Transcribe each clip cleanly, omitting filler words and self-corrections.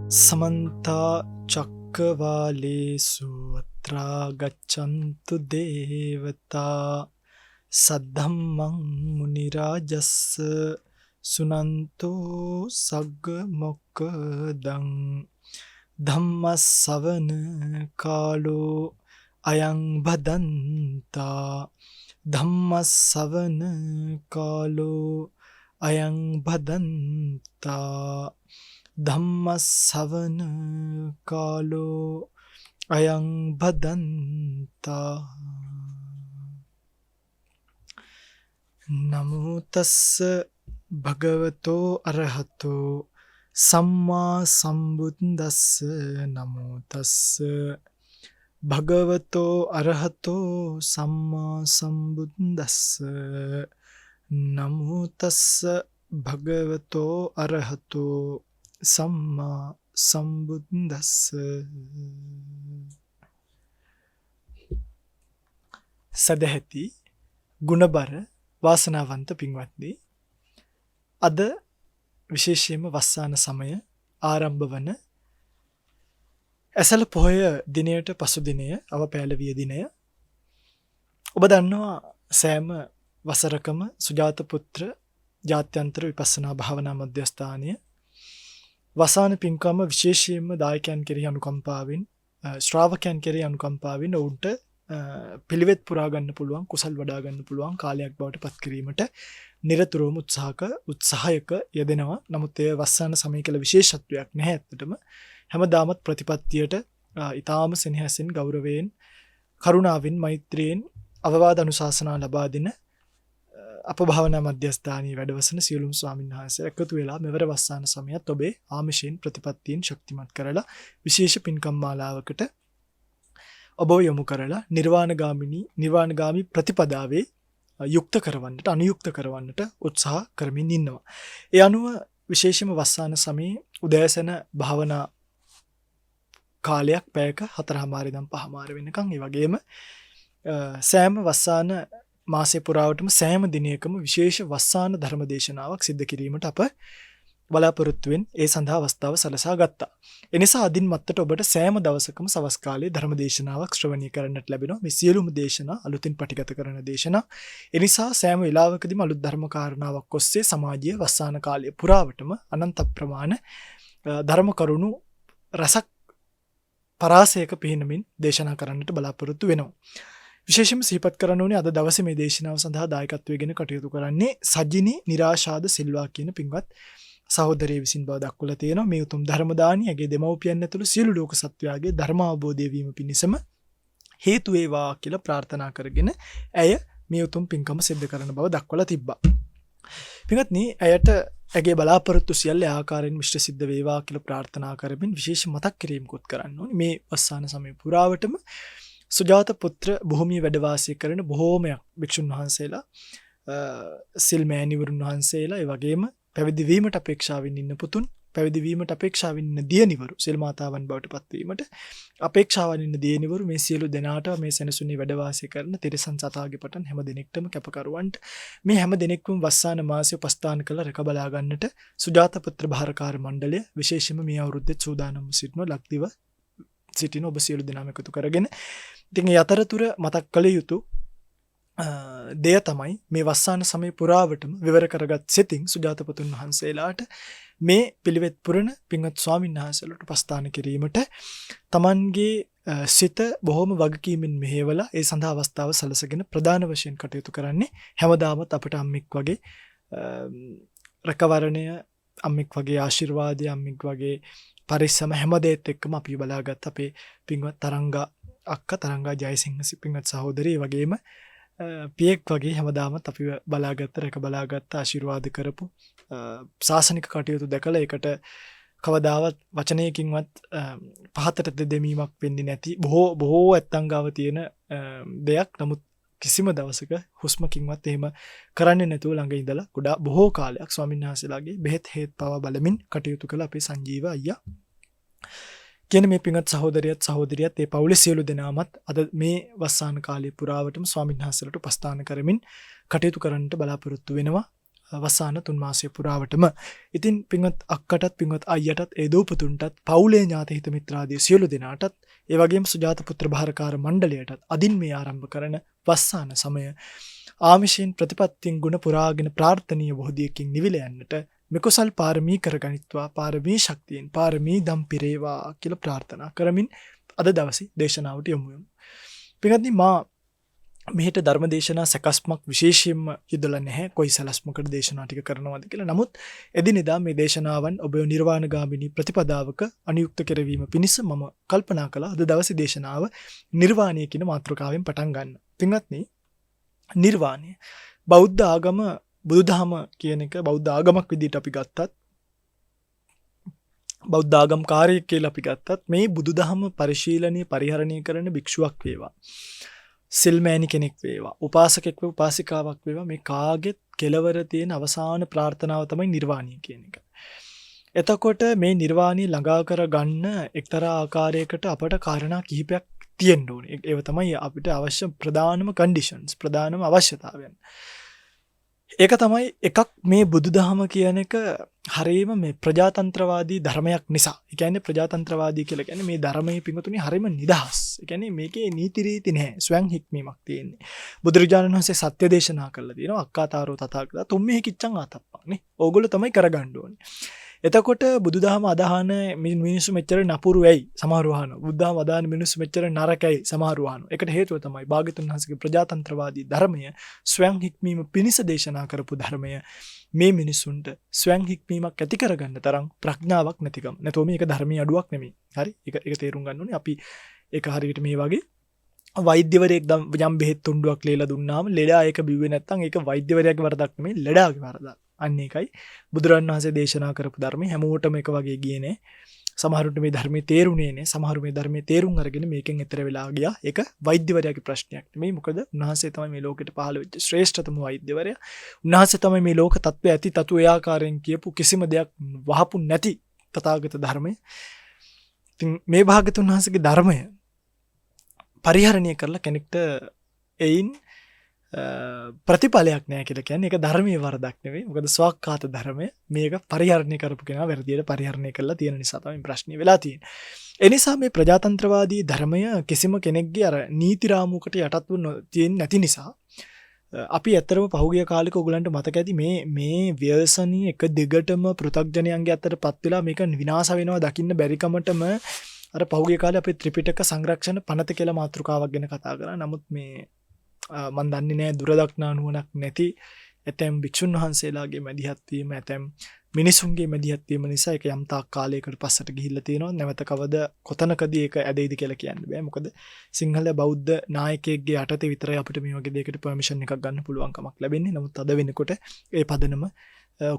समन्ता चक्रवालेषु अत्रा गच्छन्तु देवता सद्धम्मं मुनिराजस्य सुनन्तो सग्गमोक्खदं धम्मश्रवण कालो अयं भदन्ता धम्मश्रवण कालो अयं भदन्ता ධම්මස්සවන කාලෝ අයං භදන්තා නමෝ තස්ස භගවතෝ අරහතෝ සම්මා සම්බුද්දස්ස නමෝ තස්ස භගවතෝ අරහතෝ සම්මා සම්බුද්දස්ස නමෝ තස්ස භගවතෝ අරහතෝ සම්මා සම්බුද්දස්ස. සදැහැති ගුණබර වාසනාවන්ත පින්වත්නි, අද විශේෂයෙන්ම වස්සාන සමය ආරම්භ වන ඇසළ පොහොය දිනයට පසු දිනය, අවපෑලවිය දිනය. ඔබ දන්නවා සෑම වසරකම සුජාත පුත්‍ර ජාත්‍යන්තර විපස්සනා භාවනා මධ්‍යස්ථානය වසාන පින්කම විශේෂයෙන්ම දායකයන් කෙරෙහි අනුකම්පාවෙන්, ශ්‍රාවකයන් කෙරෙහි අනුකම්පාවෙන් ඔවුන්ට පිළිවෙත් පුරා ගන්න පුළුවන්, කුසල් වඩා ගන්න පුළුවන් කාලයක් බවට පත් කිරීමට නිරතුරුවම උත්සාහයක යෙදෙනවා. නමුත් ඒ වස්සාන සමය කියලා විශේෂත්වයක් නැහැ. ඇත්තටම හැමදාමත් ප්‍රතිපත්තියට ඊටාම සෙනෙහසින්, ගෞරවයෙන්, කරුණාවෙන්, මෛත්‍රියෙන් අවවාද අනුශාසනා ලබා දෙන අප භාවනා මධ්‍යස්ථානයේ වැඩවසන සියලුම ස්වාමීන් වහන්සේ එකතු වෙලා මෙවර වස්සාන සමයත් ඔබේ ආමිෂයෙන් ප්‍රතිපත්තියෙන් ශක්තිමත් කරලා විශේෂ පින්කම් මාලාවකට ඔබ යොමු කරලා නිර්වාණගාමී ප්‍රතිපදාවේ යුක්ත කරවන්නට, අනුයුක්ත කරවන්නට උත්සාහ කරමින් ඉන්නවා. ඒ අනුව විශේෂම වස්සාන සමයේ උදෑසන භාවනා කාලයක් පැයක 4:00 ඉඳන් 5:00 වෙනකන්, ඒ වගේම සෑම වස්සාන මාසය පුරාවටම සෑම දිනයකම විශේෂ වස්සාන ධර්ම දේශනාවක් සිද්ධ කිරීමට අප බලාපොරොත්තුවෙන් ඒ සඳහා අවස්ථාව සලසා ගත්තා. එනිසා අදින් මත්තට ඔබට සෑම දවසකම සවස් කාලයේ ධර්ම දේශනාවක් ශ්‍රවණය කරන්නට ලැබෙනවා. මේ සියලුම දේශනා අලුතින් පටිගත කරන දේශනා. එනිසා සෑම වෙලාවකදීම අලුත් ධර්ම කාරණාවක් ඔස්සේ සමාජීය වස්සාන කාලය පුරාවටම අනන්ත ප්‍රමාණ ධර්ම කරුණු රසක් පරාසයක පිහිනමින් දේශනා කරන්නට බලාපොරොත්තු වෙනවා. විශේෂයෙන්ම සිහිපත් කරන්න ඕනේ අද දවසේ මේ දේශනාව සඳහා දායකත්වයෙන් කටයුතු කරන්නේ සජිනී නිරාශාද සිල්වා කියන පින්වත් සහෝදරිය විසින් බව දක්වලා තියෙනවා. මේ උතුම් ධර්ම දානියගේ දෙමව්පියන් ඇතුළු සියලු ලෝක සත්වයාගේ ධර්ම අවබෝධය වීම පිණිසම හේතු වේවා කියලා ප්‍රාර්ථනා කරගෙන ඇය මේ උතුම් පින්කම සිද්ධ කරන බව දක්වලා තිබ්බා. පින්වත්නි, ඇයට ඇගේ බලාපොරොත්තු සියල්ල ආකාරයෙන් මිශ්‍ර සිද්ධ වේවා කියලා ප්‍රාර්ථනා කරමින් විශේෂ මතක් කිරීමකුත් කරන්න ඕනේ. මේ වස්සාන සමය පුරාවටම සුජාත පුත්‍ර භූමිය වැඩ වාසය කරන බොහෝමයක් භික්ෂුන් වහන්සේලා, සිල් මෑණිවරුන් වහන්සේලා, ඒ වගේම පැවිදි වීමට අපේක්ෂාවෙන් ඉන්න පුතුන්, පැවිදි වීමට අපේක්ෂාවෙන් ඉන්න දියණිවරු, සිල් මාතාවන් බවට පත්වීමට අපේක්ෂාවෙන් ඉන්න දියණිවරු, මේ සියලු දෙනාට මේ සෙනසුනේ වැඩ වාසය කරන තිරසන් සතාගේ පටන් හැම දිනෙකටම කැපකරුවන්ට මේ හැම දිනෙකම වස්සාන මාසය උපස්ථාන කළ රැක බලා ගන්නට සුජාත පුත්‍ර භාරකාර මණ්ඩලය විශේෂයෙන්ම මේ අවුරුද්දේ සූදානම් සිටින ලක්දිව සිටින ඔබ සියලු දෙනාම එකතු කරගෙන, ඉතින් ඒ අතරතුර මතක් කළ යුතු දෙය තමයි මේ වස්සාන සමය පුරාවටම විවර කරගත් සිතින් සුජාතපතුන් වහන්සේලාට මේ පිළිවෙත් පුරන පින්වත් ස්වාමීන් වහන්සේලාට උපස්ථාන කිරීමට තමන්ගේ සිත බොහොම වගකීමෙන් මෙහෙवला ඒ සඳහා අවස්ථාව සලසගෙන ප්‍රධාන වශයෙන් කටයුතු කරන්නේ හැමදාමත් අපට අම්මික් වගේ රැකවරණය, අම්මික් වගේ ආශිර්වාදය, අම්මික් වගේ පරිස්සම හැමදේත් එක්කම අපි බලාගත් අපේ පින්වත් තරංගා අක්කා, තරංගා ජයසිංහ පින්වත් සහෝදරිය, වගේම පියෙක් වගේ හැමදාමත් අපි බලාගත්ත, රැක බලාගත්ත, ආශිර්වාද කරපු ශාසනික කටයුතු දැකලා ඒකට කවදාවත් වචනයකින්වත් පහතට දෙදෙමීමක් වෙන්නේ නැති බොහෝ ඇත්තන් ගාව තියෙන දෙයක්. නමුත් කිසිම දවසක හුස්මකින්වත් එහෙම කරන්නේ නැතුව ළඟ ඉඳලා ගොඩාක් බොහෝ කාලයක් ස්වාමීන් වහන්සේලාගේ බෙහෙත් හේත් පවා බලමින් කටයුතු කළ අපේ සංජීව අයියා කියන මේ පින්වත් සහෝදරියත් ඒ පවුලේ සියලු දෙනාමත් අද මේ වස්සාන කාලය පුරාවටම ස්වාමීන් වහන්සේලාට උපස්ථාන කරමින් කටයුතු කරන්නට බලාපොරොත්තු වෙනවා. වසාන 3 මාසය පුරාවටම. ඉතින් පින්වත් අක්කටත් පින්වත් අයියටත් ඒ දූපතුන්ටත් පවුලේ ඥාති හිත මිත්‍රාදී සියලු දෙනාටත් ඒ වගේම සුජාත පුත්‍ර භාරකාර මණ්ඩලයටත් අදින් මේ ආරම්භ කරන වස්සාන සමය ආමිෂයෙන් ප්‍රතිපත්තියෙන් ගුණ පුරාගෙන ප්‍රාර්ථනීය බෝධියකින් නිවිල යන්නට මෙකුසල් පාරමී කරගනිත්වා පාරමී ශක්තියෙන් පාරමී දම් පිරේවා කියලා ප්‍රාර්ථනා කරමින් අද දවසේ දේශනාවට යමු. පින්වත්නි මා මෙහෙට ධර්ම දේශනා සැකස්මක් විශේෂයෙන්ම යොදලා නැහැ කොයි සලස්මකට දේශනා ටික කරනවද කියලා. නමුත් එදිනෙදා මේ දේශනාවන් ඔබ නිර්වාණගාමිනී ප්‍රතිපදාවක අනියුක්ත කරවීම පිණිස මම කල්පනා කළා අද දවසේ දේශනාව නිර්වාණය කියන මාතෘකාවෙන් පටන් ගන්න. පින්වත්නි නිර්වාණය බෞද්ධ ආගම බුදුදහම කියන එක බෞද්ධ ආගමක් විදිහට අපි ගත්තත් බෞද්ධ ආගම් කාර්යයක් කියලා අපි ගත්තත් මේ බුදුදහම පරිශීලනීය පරිහරණය කරන භික්ෂුවක් වේවා සිල්මෑණි කෙනෙක් වේවා උපාසකෙක් වේවා උපාසිකාවක් වේවා මේ කාගෙත් කෙලවර තියෙන අවසාන ප්‍රාර්ථනාව තමයි නිර්වාණය කියන එක. එතකොට මේ නිර්වාණය ළඟා කර ගන්න එක්තරා ආකාරයකට අපට කාරණා කිහිපයක් තියෙන්න ඕනේ. ඒව තමයි අපිට අවශ්‍ය ප්‍රධානම කන්ඩිෂන්ස් ප්‍රධානම අවශ්‍යතාවයන්. ඒක තමයි එකක් මේ බුදුදහම කියන එක හරීම මේ ප්‍රජාතන්ත්‍රවාදී ධර්මයක් නිසා. ඒ කියන්නේ ප්‍රජාතන්ත්‍රවාදී කියලා කියන්නේ මේ ධර්මයේ පිඟුතුනේ හරීම නිදහස්. ඒ කියන්නේ මේකේ නීති රීති නැහැ. ස්වයං හික්මීමක් තියෙන්නේ. බුදුරජාණන් වහන්සේ සත්‍ය දේශනා කළා තියෙනවා. අක්කාතාරෝ තථාගතා තුම්මේ කිච්ඡං ආතප්පං නේ. ඕගොල්ලෝ තමයි කරගන්න ඕනේ. එතකොට බුදුදහම අදහන මිනිස්සු මෙච්චර නපුරු වෙයි සමහරව අහනවා. බුදුදහම අදහන මිනිස්සු මෙච්චර නරකයි සමහරව අහනවා. ඒකට හේතුව තමයි භාග්‍යතුන් වහන්සේගේ ප්‍රජාතන්ත්‍රවාදී ධර්මය ස්වයං හික්මීම පිණිස දේශනා කරපු ධර්මය මේ මිනිසුන්ට ස්වයං හික්මීමක් ඇති කරගන්න තරම් ප්‍රඥාවක් නැතිකම. නැතෝ මේක ධර්මීය අඩුවක් නෙමෙයි. හරි? ඒක තේරුම් ගන්න ඕනේ. අපි ඒක හරියට මේ වගේ වෛද්‍යවරයෙක් යම් බෙහෙත් තුණ්ඩුවක් ලේලා දුන්නාම ලෙඩා ඒක බිව්වේ නැත්නම් ඒක වෛද්‍යවරයාගේ වරදක් නෙමෙයි ලෙඩාගේ වරදක්. අන්න ඒකයි බුදුරන් වහන්සේ දේශනා කරපු ධර්මයේ හැමෝටම එක වගේ ගියේ නේ. සමහරුන්ට මේ ධර්මයේ තේරුනේ නේ. සමහරු මේ ධර්මයේ තේරුම් අරගෙන මේකෙන් එතර වෙලා ගියා. ඒක වෛද්‍යවරයාගේ ප්‍රශ්නයක් නෙමෙයි. මොකද උන්වහන්සේ තමයි මේ ලෝකෙට පහළ වෙච්ච ශ්‍රේෂ්ඨතම වෛද්‍යවරයා. උන්වහන්සේ තමයි මේ ලෝක තත්ත්වය ඇති තතු ඒ ආකාරයෙන් කියපු කිසිම දෙයක් වහපු නැති තථාගත ධර්මය. ඉතින් මේ භාග්‍යතුන් වහන්සේගේ ධර්මය පරිහරණය කරලා කෙනෙක්ට එයින් ප්‍රතිඵලයක් නැහැ කියලා කියන්නේ ඒක ධර්මයේ වරදක් නෙවෙයි. මොකද ස්වාක්ඛාත ධර්මය මේක පරිහරණය කරපු කෙනා වැරදියට පරිහරණය කරලා තියෙන නිසා තමයි ප්‍රශ්නේ වෙලා තියෙන්නේ. ඒ නිසා මේ ප්‍රජාතන්ත්‍රවාදී ධර්මය කිසිම කෙනෙක්ගේ අර නීති රාමුවකට යටත් වෙන්නේ නැති නිසා අපි ඇත්තරම පහුගිය කාලෙක ඔයගලන්ට මතක ඇති මේ ව්‍යසනී එක දිගටම පෘථග්ජනයන්ගේ අතරපත් වෙලා මේක විනාශ වෙනවා දකින්න බැරි කමටම අර පහුගිය කාලේ අපි ත්‍රිපිටක සංරක්ෂණ පනත කියලා මාතෘකාවක් ගැන කතා කරා. නමුත් මේ මන් දන්නේ නැහැ දුරදක්නා නුවණක් නැති ඇතැම් භික්ෂුන් වහන්සේලාගේ මැදිහත් වීම ඇතැම් මිනිසුන්ගේ මැදිහත් වීම නිසා ඒක යම් තාක් කාලයකට පස්සට ගිහිල්ලා තියෙනවා. නැවත කවද කොතනකදී ඒක ඇදෙයිද කියලා කියන්න බෑ. මොකද සිංහල බෞද්ධ නායකයෙක්ගේ යටතේ විතරයි අපිට මේ වගේ දෙයකට පර්මිෂන් එකක් ගන්න පුළුවන් කමක් ලැබෙන්නේ. නමුත් අද වෙනකොට ඒ පදනම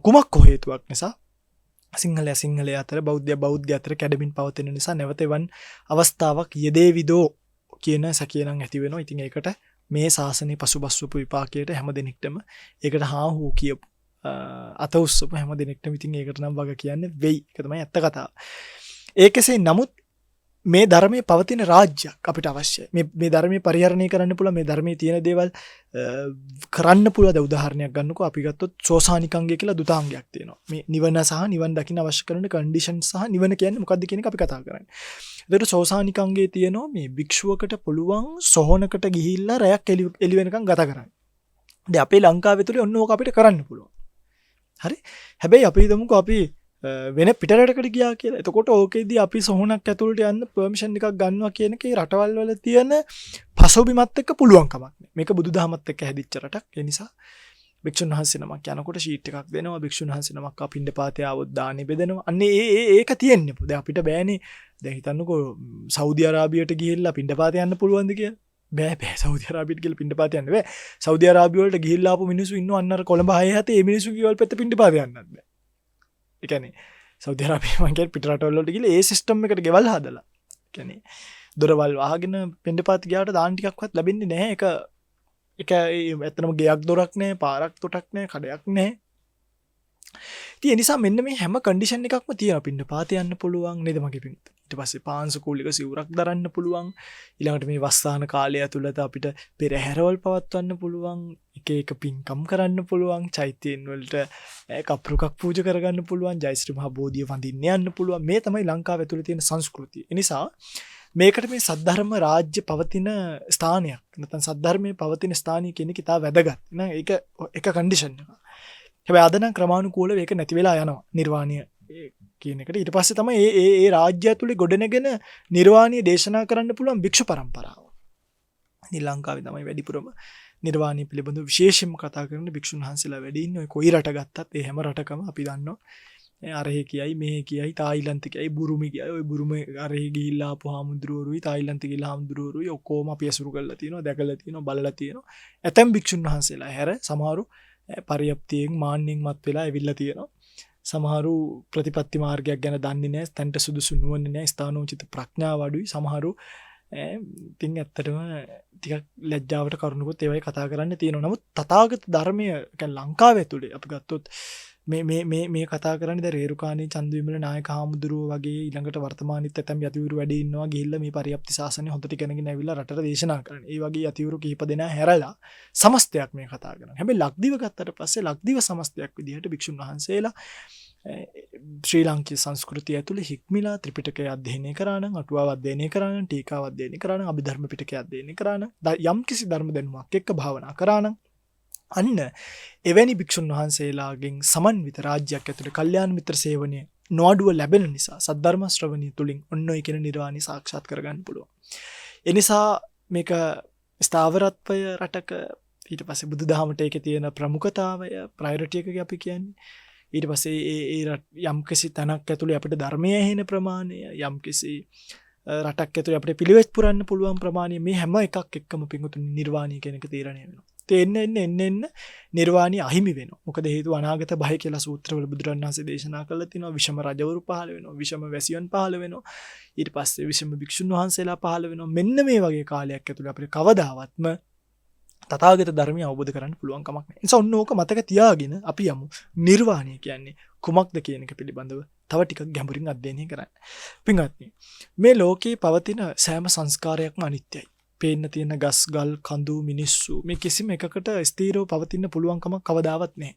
කුමක් හේතුවක් නිසා සිංහලයා අතර බෞද්ධ අතර කැඩමින් පවතින නිසා නැවත එවන් අවස්ථාවක් යෙදේවිදෝ කියන සැකයනම් ඇති වෙනවා. ඉතින් ඒකට මේ ශාසනයේ පසුබස්වපු විපාකයට හැම දිනෙකටම ඒකට හා හෝ කියපු අත උස්සපු හැම දිනෙකටම ඉතින් ඒකට නම් වග කියන්නේ වෙයි. ඒක තමයි ඇත්ත කතාව. ඒකසේ නමුත් මේ ධර්මයේ පවතින රාජ්‍යයක් අපිට අවශ්‍යයි. මේ ධර්මයේ පරිහරණය කරන්න පුළුවන් මේ ධර්මයේ තියෙන දේවල් කරන්න පුළුවන්. උදාහරණයක් ගන්නකො අපි ගත්තොත් සෝසානිකංගය කියලා දුතාංගයක් තියෙනවා. මේ නිවන සහ නිවන් දකින්න අවශ්‍ය කරන කන්ඩිෂන් සහ නිවන කියන්නේ මොකක්ද කියන එක අපි කතා කරන්නේ. ඒතර සෝසානිකංගයේ තියෙනවා මේ භික්ෂුවකට පුළුවන් සොහොනකට ගිහිල්ලා රැයක් එළි වෙනකන් ගත කරන්න. දැන් අපේ ලංකාවේ තුලේ ඔන්න ඕක අපිට කරන්න පුළුවන්. හරි? හැබැයි අපි හිතමුකෝ අපි වෙන පිටරටකට ගියා කියලා. එතකොට ඕකෙදී අපි සොහොනක් ඇතුළට යන්න පර්මිෂන් එකක් ගන්නවා කියන එකේ රටවල් වල තියෙන පසුබිමත් එක්ක පුළුවන් කමක් නෑ. මේක බුදුදහමත් එක්ක හැදිච්ච රටක්. ඒ නිසා භික්ෂුන් වහන්සේ නමක් යනකොට ෂීට් එකක් දෙනවා. භික්ෂුන් වහන්සේ නමක් අපින්දපාතේ ආවොත් දානෙ බෙදනවා. අන්නේ ඒක තියෙන්නේ. දැන් අපිට බෑනේ. දැන් හිතන්නකෝ සෞදි අරාබියට ගිහිල්ලා පින්ඩපාතේ යන්න පුළුවන්ද කියලා? බෑ සෞදි අරාබියට ගිහලා පින්ඩපාතේ යන්න බෑ. සෞදි අරාබිය වලට ගිහිල්ලා ආපු මිනිස්සු ඉන්නව අන්නර කොළඹ 6 7 ඒ මිනිස්සු කිව්වල් පැත්ත පින්ඩපාතේ යන්නත් බෑ. ඒ කියන්නේ සෞදි අරාබිය මං කියන්නේ පිට රටවල් වලට ගිහලා ඒ සිස්ටම් එකට ගෙවල් හදලා. ඒ කියන්නේ දොරවල් වහගෙන පින්ඩපාත ගියාට දාන ටිකක්වත් ලැබෙන්නේ නැහැ. ඒක ඇත්තටම ගෙයක් දොරක් නැහැ, පාරක් තොටක් නැහැ, කඩයක් නැහැ. ඉතින් ඒ නිසා මෙන්න මේ හැම කන්ඩිෂන් එකක්ම තියෙනවා. පින්ඩපාතේ යන්න පුළුවන් නේද මගේ පින්තුනි. ඊට පස්සේ පාංශුකූලික සිවුරක් දරන්න පුළුවන්. ඊළඟට මේ වස්සාන කාලය ඇතුළත අපිට පෙරහැරවල් පවත්වන්න පුළුවන්. එක පින්කම් කරන්න පුළුවන්. චෛත්‍යයන් වලට කප්රුකක් පූජා කරගන්න පුළුවන්. ජයශ්‍රී මහ බෝධිය වඳින්න යන්න පුළුවන්. මේ තමයි ලංකාව ඇතුළේ තියෙන සංස්කෘතිය. ඒ නිසා මේකට මේ සද්ධර්ම රාජ්‍ය පවතින ස්ථානයක් නැත්නම් සද්ධර්මයේ පවතින ස්ථානීය කියන එක ඉතා වැදගත්. නේද? ඒක එක කන්ඩිෂන් එක. හැබැයි අද නම් ක්‍රමානුකූලව ඒක නැති වෙලා යනවා. නිර්වාණය කියන එකට. ඊට පස්සේ තමයි ඒ රාජ්‍ය ඇතුලේ ගොඩනගෙන නිර්වාණය දේශනා කරන්න පුළුවන් භික්ෂු පරම්පරාව. ඉතින් ලංකාවේ තමයි වැඩිපුරම නිර්වාණය පිළිබඳව විශේෂයෙන්ම කතා කරන භික්ෂුන් වහන්සේලා වැඩි ඉන්නේ. ඔය කොයි රට ගත්තත් ඒ හැම රටකම අපි දන්නවා. අරහෙ කියයි මෙහෙ කියයි තායිලන්ත කියයි බුරුමි කියයි. ඔය බුරුම අරහෙ ගිහිල්ලා ආපු හාමුදුරුවෝරුයි තායිලන්ත ගිහිල්ලා හාමුදුරුවෝරුයි ඔක්කොම අපි අසුරු කරලා තියෙනවා, දැකලා තියෙනවා, බලලා තියෙනවා. ඇතැම් භික්ෂුන් වහන්සේලා හැර සමහරු පරියප්තියෙන් මාන්නෙන් මත් වෙලා ඇවිල්ලා තියෙනවා. සමහරු ප්‍රතිපත්ති මාර්ගයක් ගැන දන්නේ නැහැ, තන්ට සුදුසු නුවණ නැහැ, ස්ථානෝචිත ප්‍රඥාව අඩුයි. සමහරු ඉතින් ඇත්තටම ටිකක් ලැජ්ජාවට කරුණුකුත් ඒවයි කතා කරන්න තියෙනවා. නමුත් තථාගත ධර්මය කියන්නේ ලංකාව ඇතුලේ අපි ගත්තොත් මේ කතා කරන්නේ දැන් රේරුකාණේ චන්දවිමල නායක හාමුදුරුවෝ වගේ ඊළඟට වර්තමානෙත් ඇතම් යතිවරු වැඩි ඉන්නවා ගිහිල්ලා මේ පරියප්ති ශාසනය හොඳට ඉගෙනගෙන ඇවිල්ලා රටට දේශනා කරන. ඒ වගේ යතිවරු කිහිප දෙනා හැරලා සමස්තයක් මේ කතා කරනවා. හැබැයි ලක්දිව ගත්තට පස්සේ ලක්දිව සමස්තයක් විදිහට භික්ෂුන් වහන්සේලා ශ්‍රී ලාංකික සංස්කෘතිය ඇතුළේ හික්මිලා ත්‍රිපිටකය අධ්‍යයනය කරා නම්, අටුවාව අධ්‍යයනය කරා නම්, ටීකාව අධ්‍යයනය කරා නම්, අභිධර්ම පිටකය අධ්‍යයනය කරා නම්, යම් කිසි ධර්ම දැනුමක් එක්ක භාවනා කරා නම් අන්න එවැනි භික්ෂුන් වහන්සේලාගෙන් සමන්විත රාජ්‍යයක් ඇතුළේ කල්යාණ මිත්‍ර සේවනය නොඅඩුව ලැබෙන නිසා සද්ධර්ම ශ්‍රවණිය තුලින් ඔන්න ඔය කියන නිර්වාණය සාක්ෂාත් කරගන්න පුළුවන්. ඒ නිසා මේක ස්ථාවරත්වය රටක ඊට පස්සේ බුදුදහමට ඒකේ තියෙන ප්‍රමුඛතාවය ප්‍රයොරිටි එක අපි කියන්නේ. ඊට පස්සේ ඒ යම්කිසි තැනක් ඇතුළේ අපිට ධර්මයේ ඇහෙන ප්‍රමාණය, යම්කිසි රටක් ඇතුළේ අපිට පිළිවෙත් පුරන්න පුළුවන් ප්‍රමාණය, මේ හැම එකක් එක්කම පිඟුතුනි නිර්වාණය කියන එක තීරණය වෙනවා. එන්න නිර්වාණය අහිමි වෙනවා. මොකද හේතුව අනාගත භය කියලා සූත්‍රවල බුදුරණන් වහන්සේ දේශනා කළා තිනවා. විෂම රජවරු පහළ වෙනවා, විෂම වැසියන් පහළ වෙනවා. ඊට පස්සේ විෂම භික්ෂුන් වහන්සේලා පහළ වෙනවා. මෙන්න මේ වගේ කාලයක් ඇතුළේ අපිට කවදාවත්ම තථාගත ධර්මය අවබෝධ කරගන්න පුළුවන් කමක් නැහැ. ඒ නිසා ඔන්න ඕක මතක තියාගෙන අපි යමු නිර්වාණය කියන්නේ කුමක්ද කියන එක පිළිබඳව තව ටිකක් ගැඹුරින් අධ්‍යයනය කරන්න. පින්වත්නි, මේ ලෝකේ පවතින සෑම සංස්කාරයක්ම අනිත්‍යයි. පේන්න තියෙන ගස් ගල් කඳු මිනිස්සු මේ කිසිම එකකට ස්ථීරව පවතින්න පුළුවන් කමක් කවදාවත් නැහැ.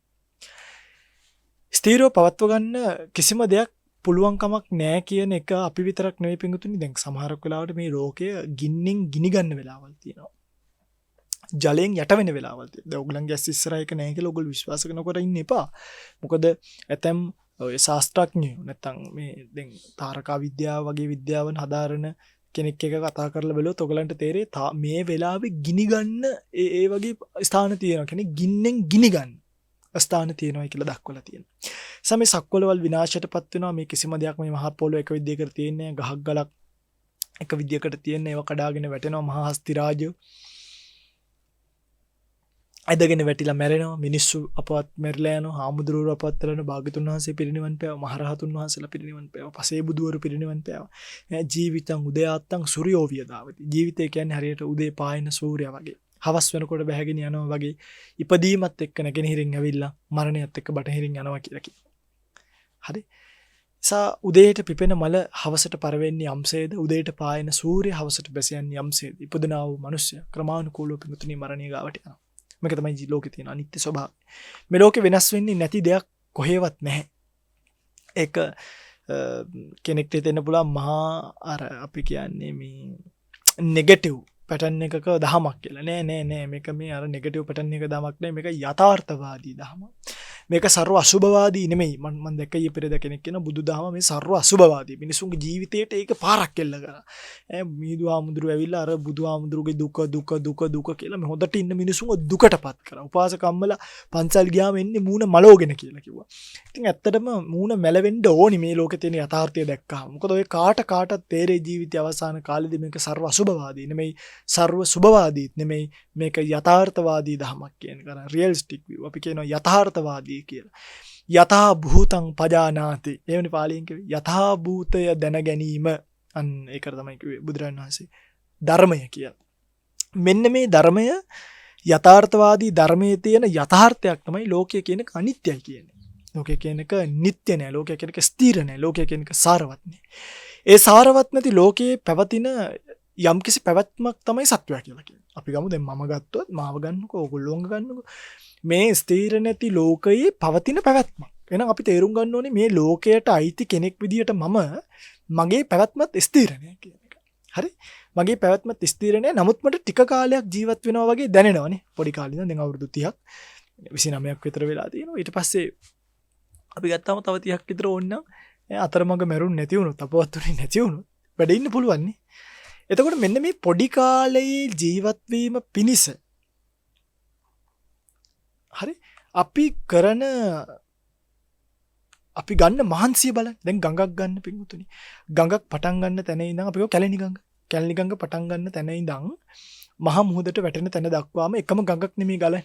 ස්ථීරව පවත්ව ගන්න කිසිම දෙයක් පුළුවන් කමක් නැහැ කියන එක අපි විතරක් නෙවෙයි පිඟුතුනි. දැන් සමහරක් වෙලාවට මේ ලෝකය ගින්නෙන් ගිනි ගන්න වෙලාවල් තියෙනවා. ජලයෙන් යට වෙන වෙලාවල් තියෙනවා. දැන් ඔයගලන්ගේ ඇස් ඉස්සරහ එක නැහැ කියලා ඔයගොල්ලෝ විශ්වාස කරනකොට ඉන්න එපා. මොකද ඇතැම් ඔය ශාස්ත්‍රඥයෝ නැත්තම් මේ දැන් තාරකා විද්‍යාව වගේ විද්‍යාවන් හදාරන කෙනෙක් එක කතා කරලා බලුවොත් ඔයගලන්ට තේරෙයි මේ වෙලාවේ ගිනි ගන්න ඒ වගේ ස්ථාන තියෙනවා. කියන්නේ ගින්නෙන් ගිනි ගන්න ස්ථාන තියෙනවා කියලා දක්වලා තියෙනවා. සමේ සක්වලවල් විනාශයටපත් වෙනවා. මේ කිසිම දෙයක් මේ මහා පොළොව එක විදියකට තියෙන්නේ ගහක් ගලක් එක විදියකට තියෙන්නේ ඒවා කඩාගෙන වැටෙනවා. මහා හස්ති රාජ්‍ය ඇදගෙන වැටිලා මැරෙනවා. මිනිස්සු අපවත් මැරිලා යනවා. හාමුදුරුවෝ අපවත් වෙලා යනවා. භාග්‍යතුන් වහන්සේ පිරිනිවන් පෑවා. මහරහතුන් වහන්සේලා පිරිනිවන් පෑවා. පසේ බුදුවරු පිරිනිවන් පෑවා. ජීවිතං උදයාත්තං සූර්යෝ වියදාවති. ජීවිතය කියන්නේ හරියට උදේ පායන සූර්යයා වගේ. හවස් වෙනකොට බැහැගෙන යනවා වගේ. ඉපදීමත් එක්ක නැගෙනහිරින් ඇවිල්ලා මරණයත් එක්ක බටහිරින් යනවා කියලා කියනවා. හරි. උදේට පිපෙන මල හවසට පරවෙන්නේ යම්සේද, උදේට පායන සූර්ය හවසට බැස යන්නේ යම්සේද. ඉපදනා වූ මිනිසයා ක්‍රමානුකූලව පිඟුතුනි මරණය ගාවට යනවා. මේක තමයි ලෝකේ තියෙන අනිත්‍ය ස්වභාවය. මේ ලෝකේ වෙනස් වෙන්නේ නැති දෙයක් කොහෙවත් නැහැ. ඒක කෙනෙක්ට හිතෙන්න පුළුවන් මහා අර අපි කියන්නේ මේ නෙගටිව් පැටර්න් එකක දහමක් කියලා. නෑ මේක මේ අර නෙගටිව් පැටර්න් එක දහමක් නෙමෙයි. මේක යථාර්ථවාදී දහමක්. මේක සර්ව අසුභවාදී නෙමෙයි. මම දැක්ක ඊපෙරේද කෙනෙක් කියන බුදුදහම මේ සර්ව අසුභවාදී. මිනිසුන්ගේ ජීවිතේට ඒක පාරක් කෙල්ල කරා. මිහිඳුහාමුදුරුවෝ ඇවිල්ලා අර බුදුහාමුදුරුවෝගේ දුක කියලා මේ හොදට ඉන්න මිනිසුන්ව දුකටපත් කරා. උපාසකම්මලා පන්සල් ගියාම එන්නේ මූණ මලෝගෙන කියලා කිව්වා. ඉතින් ඇත්තටම මූණ මැලවෙන්න ඕනි මේ ලෝකේ තියෙන යථාර්ථය දැක්කහම. මොකද ඔය කාටත් තේරේ ජීවිතය අවසාන කාලෙදී මේක සර්ව අසුභවාදී නෙමෙයි, සර්ව සුභවාදීත් නෙමෙයි. මේක යථාර්ථවාදී දහමක් කියන කරා. Realistic view. අපි කියනවා යථාර්ථවාදී කියලා. යථා භූතං පජානාති. එවැනි පාලියෙන් කිව්වේ යථා භූතය දැන ගැනීම. අන්න ඒකට තමයි කිව්වේ බුදුරජාණන් වහන්සේ ධර්මය කියලා. මෙන්න මේ ධර්මය යථාර්ථවාදී ධර්මයේ තියෙන යථාර්ථයක් තමයි ලෝකය කියන එක අනිත්‍යයි කියන්නේ. ලෝකය කියන එක නිට්ටය නෑ. ලෝකය කියන එක ස්ථිර නෑ. ලෝකය කියන එක සාරවත් නෑ. ඒ සාරවත් නැති ලෝකයේ පැවතින යම්කිසි පැවැත්මක් තමයි සත්වයා කියලා කියන්නේ. අපි ගමු දැන් මම ගත්තොත් මාව ගන්නකෝ ඕගොල්ලෝ ගන්නකෝ. මේ ස්ථීර නැති ලෝකයේ පවතින පැවැත්මක්. එහෙනම් අපි තේරුම් ගන්න ඕනේ මේ ලෝකයට අයිති කෙනෙක් විදියට මගේ පැවැත්මත් ස්ථීර නෑ කියන එක. හරි? මගේ පැවැත්මත් ස්ථීර නෑ. නමුත් මට ටික කාලයක් ජීවත් වෙනවා වගේ දැනෙනවනේ. පොඩි කාලේ ඉඳන් දැන් අවුරුදු 30ක් 29ක් විතර වෙලා තියෙනවා. ඊට පස්සේ අපි ගත්තාම තව 30ක් විතර ඕනනම් අතරමඟ මැරුන් නැති වුණොත් අපවත් උනේ නැති වුණොත් වැඩ ඉන්න පුළුවන් නේ. එතකොට මෙන්න මේ පොඩි කාලයේ ජීවත් වීම පිණිස හරි අපි ගන්න මහන්සිය බලන්න. දැන් ගඟක් ගන්න පින්වතුනි. ගඟක් පටන් ගන්න තැන ඉඳන් අපි කැලණි ගඟ. කැලණි ගඟ පටන් ගන්න තැන ඉඳන් මහා මුහුදට වැටෙන තැන දක්වාම එකම ගඟක් නෙමෙයි ගලන්නේ.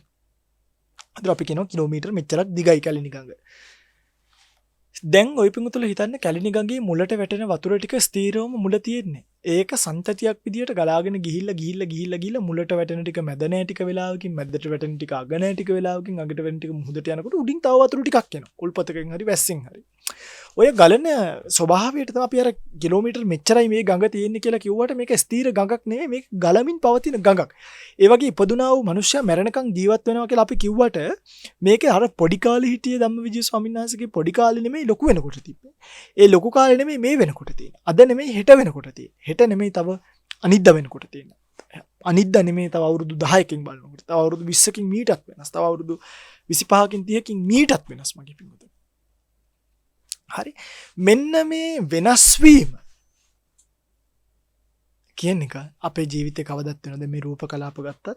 අද අපි කියනවා කිලෝමීටර් මෙච්චරක් දිගයි කැලණි ගඟ. දැන් ඔය පිංගුතුල හිතන්න කැලණි ගඟේ මුලට වැටෙන වතුර ටික ස්ථීරවම මුල තියෙන්නේ. ඒක සංතතියක් විදියට ගලාගෙන ගිහිල්ලා මුලට වැටෙන ටික මැද නෑ ටික වෙලාවකින් මැදට වැටෙන ටික අග නෑ ටික වෙලාවකින් අගට වැටෙන ටික මුහුදට යනකොට උඩින් තව වතුර ටිකක් එනවා. කුල්පතකින් හරි වැස්සෙන් හරි. ඔය ගලන ස්වභාවයට තමයි අපි අර කිලෝමීටර් මෙච්චරයි මේ ගඟ තියෙන්නේ කියලා කිව්වට මේක ස්ථීර ගඟක් නෙමෙයි මේක ගලමින් පවතින ගඟක්. ඒ වගේ ඉපදුනා වූ මිනිස්සයා මැරෙනකන් ජීවත් වෙනවා කියලා අපි කිව්වට මේකේ අර පොඩි කාලේ හිටියේ ධම්මවිජය ස්වාමීන් වහන්සේගේ පොඩි කාලේ නෙමෙයි ලොකු වෙනකොට තිබ්බේ. ඒ ලොකු කාලේ නෙමෙයි මේ වෙනකොට තියෙන්නේ. අද නෙමෙයි හෙට වෙනකොට තියෙන්නේ. හෙට නෙමෙයි තව අනිද්දා වෙනකොට තියෙන්නේ. අනිද්දා නෙමෙයි තව අවුරුදු 10කින් බලනකොට. තව අවුරුදු 20කින් මීටත් වෙනස්. තව අවුරුදු 25කින් 30කින් මීටත් වෙනස් මගේ පිටුත. හරි මෙන්න මේ වෙනස් වීම කියන එක අපේ ජීවිතේ කවදත් වෙනවද මේ රූප කලාප ගත්තත්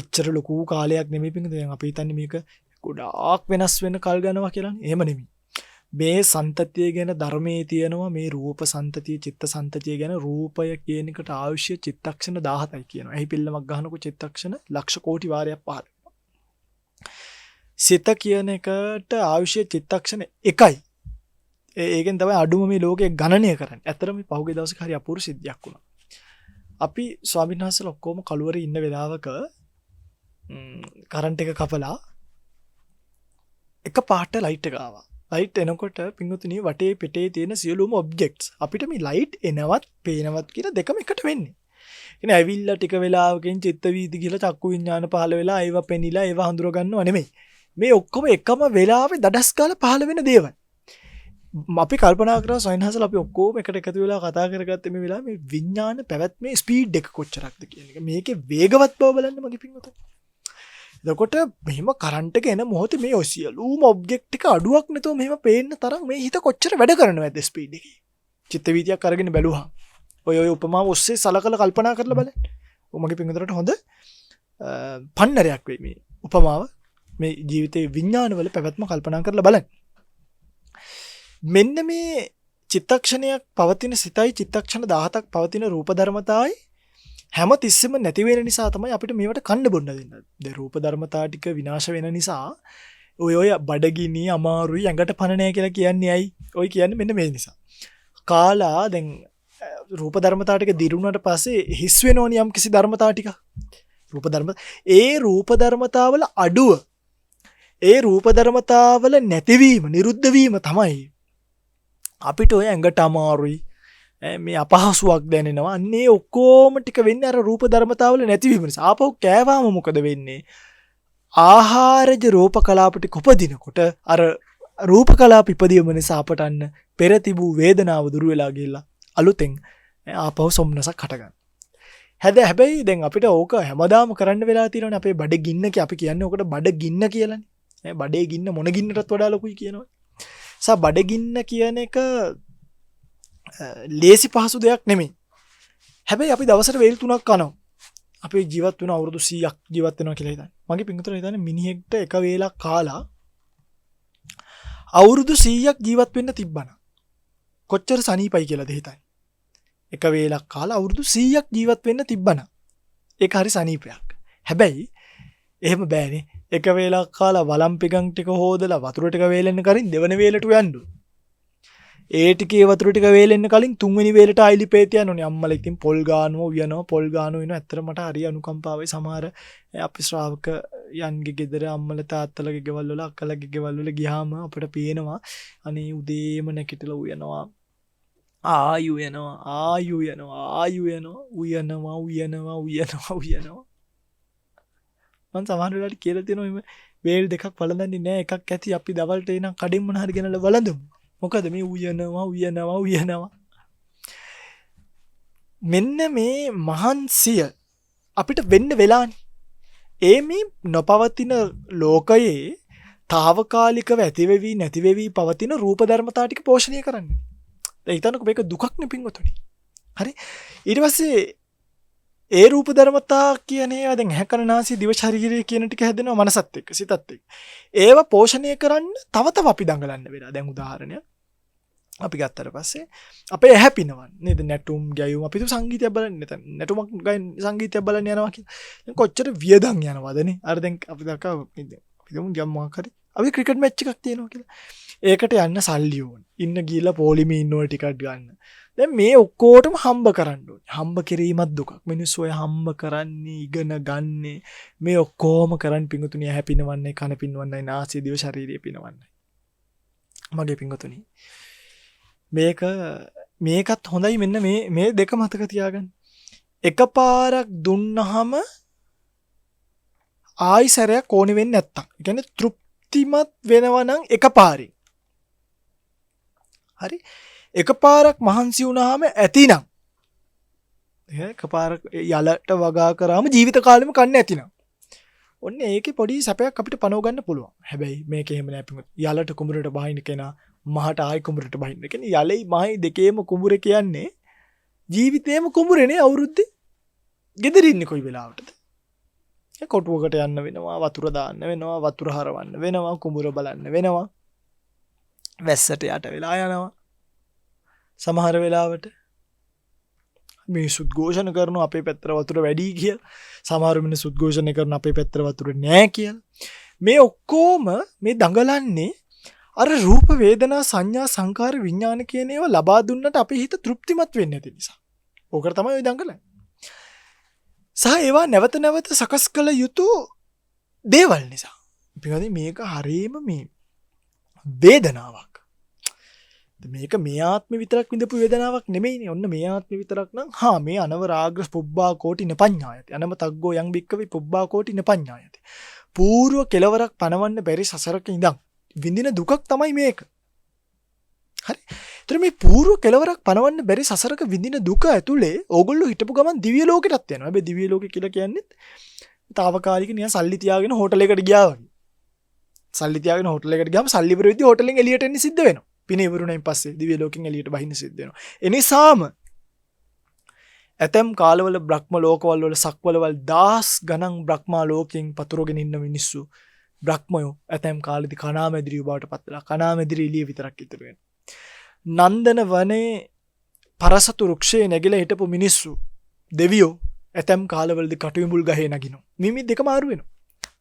එච්චර ලොකු කාලයක් නෙමෙයි පිටින් දැන් අපි හිතන්නේ මේක ගොඩාක් වෙනස් වෙන කල් ගන්නවා කියලානේ. එහෙම නෙමෙයි. මේ සන්තතිය ගැන ධර්මයේ තියෙනවා මේ රූප සන්තතිය චිත්ත සන්තතිය ගැන රූපය කියන එකට අවශ්‍ය චිත්තක්ෂණ 17යි කියනවා. එහි පිල්ලමක් ගහනකොට චිත්තක්ෂණ ලක්ෂ කෝටි වාරයක් පහළ වෙනවා. සිත කියන එකට අවශ්‍ය චිත්තක්ෂණ 1යි. ඒකෙන් තමයි අඩුම මේ ලෝකේ ගණනය කරන්නේ. ඇත්තටම මේ පහුගිය දවසක හරි අපූර්ව සිද්ධියක් වුණා. අපි ස්වාමීන් වහන්සේලා ඔක්කොම කළුවරේ ඉන්න වෙලාවක කරන්ට් එක කපලා එක පාට ලයිට් එක ආවා. ලයිට් එනකොට පින්වතුනි වටේ පිටේ තියෙන සියලුම ඔබ්ජෙක්ට්ස් අපිට මේ ලයිට් එනවත් පේනවත් කියන දෙකම එකට වෙන්නේ. ඉතින් ඇවිල්ලා ටික වෙලාවකින් චිත්ත වීදි කියලා චක්කු විඥාන පහළ වෙලා ඒව පෙනිලා ඒව හඳුර ගන්නව නෙමෙයි. මේ ඔක්කොම එකම වෙලාවේ දඩස් කාලා පහළ වෙන දේවල්. අපි කල්පනා කරා සයන්හසල අපි ඔක්කොම එකට එකතු වෙලා කතා කරගත්තේ මේ වෙලාවේ මේ විඥාන පැවැත්මේ ස්පීඩ් එක කොච්චරක්ද කියන එක. මේකේ වේගවත් බව බලන්න මගේ පින්වතුනි. එතකොට මෙහෙම කරන්ට් එක එන මොහොතේ මේ සියලුම ඔබ්ජෙක්ට් එක අඩුවක් නැතුව මෙහෙම පේන්න තරම් මේ හිත කොච්චර වැඩ කරනවද ස්පීඩ් එකේ. චිත්ත වීදියක් අරගෙන බැලුවා. ඔය උපමාව ඔස්සේ සලකලා කල්පනා කරලා බලන්න. ඔය මගේ පින්වතුන්ට හොඳ පන්නරයක් වෙයි මේ උපමාව. මේ ජීවිතේ විඥානවල පැවැත්ම කල්පනා කරලා බලන්න. මෙන්න මේ චිත්තක්ෂණයක් පවතින සිතයි චිත්තක්ෂණ 17ක් පවතින රූප ධර්මතාවයි හැම තිස්සෙම නැති වෙන නිසා තමයි අපිට මේවට කන්න බොන්න දෙන්නේ. දැන් රූප ධර්මතා ටික විනාශ වෙන නිසා ඔය බඩගිනි අමාරුයි ඇඟට පණ නැහැ කියලා කියන්නේ ඇයි? ඔය කියන්නේ මෙන්න මේ නිසා. කාලා දැන් රූප ධර්මතා ටික දිරුණාට පස්සේ හිස් වෙනෝනි යම් කිසි ධර්මතා ටික. රූප ධර්මතාවල අඩුව ඒ රූප ධර්මතාවල නැතිවීම නිරුද්ධ වීම තමයි අපිට ඔය ඇඟට අමාරුයි මේ අපහසුයක් දැනෙනවා. අන්නේ ඔක්කොම ටික වෙන්නේ අර රූප ධර්මතාවල නැතිවීම නිසා. ආපහු කෑවාම මොකද වෙන්නේ? ආහාරජ රූප කලාප ටික උපදිනකොට අර රූප කලාප ඉපදීම නිසා අපට අන්න පෙර තිබූ වේදනාව දුර වෙලා ගිහිල්ලා අලුතෙන් ආපහු සොම්නසක් හටගන්නවා. හැබැයි දැන් අපිට ඕක හැමදාම කරන්න වෙලා තියෙනවනේ. අපේ බඩ ගින්නක අපි කියන්නේ ඕකට බඩ ගින්න කියලානේ. බඩේ ගින්න මොන ගින්නටත් වඩා ලොකුයි කියනවා. බඩගින්න කියන එක ලේසි පහසු දෙයක් නෙමෙයි. හැබැයි අපි දවසට වේල් 3ක් කනවා. අපි ජීවත් වෙන අවුරුදු 100ක් ජීවත් වෙනවා කියලා හිතන්න. මගේ පින්තුන හිතන්නේ මිනිහෙක්ට එක වේලක් කාලා අවුරුදු 100ක් ජීවත් වෙන්න තිබ්බනම් කොච්චර සනීපයි කියලාද හිතන්නේ. එක වේලක් කාලා අවුරුදු 100ක් ජීවත් වෙන්න තිබ්බනම් ඒක හරි සනීපයක්. හැබැයි එහෙම බෑනේ. එක වේලක් කාලා වලම් පිගම් ටික හොදලා වතුර ටික වේලෙන්න කලින් දෙවන වේලට යන්න. ඒ ටිකේ වතුර ටික වේලෙන්න කලින් තුන්වෙනි වේලට ආයිලි පේත යනෝනේ. අම්මලා ඉතින් පොල් ගානවා උයනවා පොල් ගානවා වෙනවා. ඇත්තට මට හරි අනුකම්පාවයි සමහර අපි ශ්‍රාවක යන්ගේ ගෙදර අම්මලා තාත්තලාගේ ගෙවල් වල අක්කලාගේ ගෙවල් වල ගියාම අපිට පේනවා අනේ උදේම නැගිටලා උයනවා. ආයු යනවා ආයු යනවා ආයු යනවා උයනවා උයනවා උයනවා උයනවා. මං සමහර වෙලාවට කියලා තියෙනවා මේ වේල් දෙකක් වළඳන්නේ නැහැ, එකක් ඇති අපි දවල්ට එනම් කඩින් මොන හරි ගෙනලා වළඳමු. මොකද මේ උයනවා උයනවා උයනවා. මෙන්න මේ මහන්සිය අපිට වෙන්න වෙලානේ. ඒ මේ නොපවතින ලෝකයේ తాවකාලිකව ඇතිවෙවි නැතිවෙවි පවතින රූප ධර්මතා ටික පෝෂණය කරන්න. දැන් හිතන්නකෝ මේක දුකක් නේ පින්වතුනි. හරි. ඊට පස්සේ ඒ රූප ධර්මතා කියන ඒවා දැන් ඇහැ කන නාසය දිව ශරීරය කියන ටික හැදෙනවා මනසත් එක්ක සිතත් එක්ක. ඒවා පෝෂණය කරන්න තව තව අපි දඟලන්න වෙලා. දැන් උදාහරණයක් අපි ගත්තට පස්සේ අපේ ඇහැ පිනවන්නේ නේද? නැටුම් ගැයුම් අපි තු සංගීතයක් බලන්නේ නැතන. නැටුමක් ගයි සංගීතයක් බලන්න යනවා කියලා. දැන් කොච්චර වියදම් යනවදනේ. අර දැන් අපි දක්වා අපි දුමු ජම්මක් හරි. අපි ක්‍රිකට් මැච් එකක් තියෙනවා කියලා. ඒකට යන්න සල්ලි ඕන. ඉන්න ගිහලා පොලිමේ ඉන්නවල ටිකක් ගන්න. දැන් මේ ඔක්කොටම හම්බ කරන්න ඕනේ. හම්බ කිරීමත් දුකක්. මිනිස්සු ඔය හම්බ කරන්නේ ඉගෙන ගන්නේ මේ ඔක්කොම කරන් පිංගුතුණි ඇහැ පිනවන්නේ කන පිනවන්නේ නාසය දිව ශරීරය පිනවන්නේ. මගේ පිංගුතුණි මේකත් හොඳයි. මෙන්න මේ දෙක මතක තියාගන්න. එකපාරක් දුන්නහම ආයි සැරයක් ඕනෙ වෙන්නේ නැත්තම්. ඒ කියන්නේ තෘප්තිමත් වෙනවා නම් එකපාරින්. හරි. එකපාරක් මහන්සි වුණාම ඇතිනම්. එකපාරක් යලට වගා කරාම ජීවිත කාලෙම කන්න ඇතිනම්. ඔන්න ඒකේ පොඩි සැපයක් අපිට පනව ගන්න පුළුවන්. හැබැයි මේක එහෙම නෑ පිටු. යලට කුඹුරට බහින්න කෙනා මහට ආයි කුඹුරට බහින්න. ඒ කියන්නේ යලයි මහයි දෙකේම කුඹුරේ කියන්නේ ජීවිතේම කුඹුරේනේ අවුරුද්දේ. ගෙදර ඉන්නේ කොයි වෙලාවටද? ඒ කොටුවකට යන්න වෙනවා, වතුර දාන්න වෙනවා, වතුර හරවන්න වෙනවා, කුඹුර බලන්න වෙනවා. වැස්සට යට වෙලා යනවා. සමහර වෙලාවට මිනිස්සුත් ഘോഷණ කරනවා අපේ පැත්තට වතුර වැඩි කියලා. සමහර මිනිස්සුත් ഘോഷණය කරනවා අපේ පැත්තට වතුර නෑ කියලා. මේ ඔක්කොම මේ දඟලන්නේ අර රූප වේදනා සංඥා සංකාර විඥාන කියන ඒවා ලබා දුන්නට අපේ හිත තෘප්තිමත් වෙන්නේ නැති නිසා. ඕකට තමයි ඔය දඟලන්නේ. සහ ඒවා නැවත නැවත සකස් කළ යුතු දේවල් නිසා. ඉතින් මේක හරීම මේ වේදනාවක්. මේක මේ ආත්මෙ විතරක් විඳපු වේදනාවක් නෙමෙයිනේ. ඔන්න මේ ආත්මෙ විතරක් නම් මේ අනවරාග්‍ර පුබ්බා කෝටි නපඤ්ඤායති. අනම තග්ගෝ යං බික්කවේ පුබ්බා කෝටි නපඤ්ඤායති. పూర్ව කෙලවරක් පනවන්න බැරි සසරක ඉඳන් විඳින දුකක් තමයි මේක. හරි. ඒතර මේ పూర్ව කෙලවරක් පනවන්න බැරි සසරක විඳින දුක ඇතුලේ ඕගොල්ලෝ හිටපු ගමන් දිව්‍ය ලෝකෙටත් යනවා. හැබැයි දිව්‍ය ලෝකෙ කියලා කියන්නේ తాවකාලික නිකන් සල්ලි තියාගෙන හෝටල් එකකට ගියා වගේ. සල්ලි තියාගෙන හෝටල් එකකට ගියාම සල්ලි ඉවර වෙද්දී හෝටලෙන් එළියට එන්න සිද්ධ වෙනවා. පින ඉවරුණයින් පස්සේ දිව්‍ය ලෝකෙන් එළියට බහින්න සිද්ධ වෙනවා. එනිසාම ඇතම් කාලවල බ්‍රහ්ම ලෝකවල වල සක්වලවල් දහස් ගණන් බ්‍රහ්මා ලෝකෙන් පතුරගෙන ඉන්න මිනිස්සු බ්‍රහ්මයෝ ඇතම් කාලෙදි කණාමැදිරිය බවට පත් වෙලා කණාමැදිරි එළිය විතරක් ඉතුරු වෙනවා. නන්දන වනේ පරසතු රුක්ෂයේ නැගිලා හිටපු මිනිස්සු දෙවියෝ ඇතම් කාලවලදී කටුවිඹුල් ගහේ නගිනවා. මේ දෙක මාරු වෙනවා.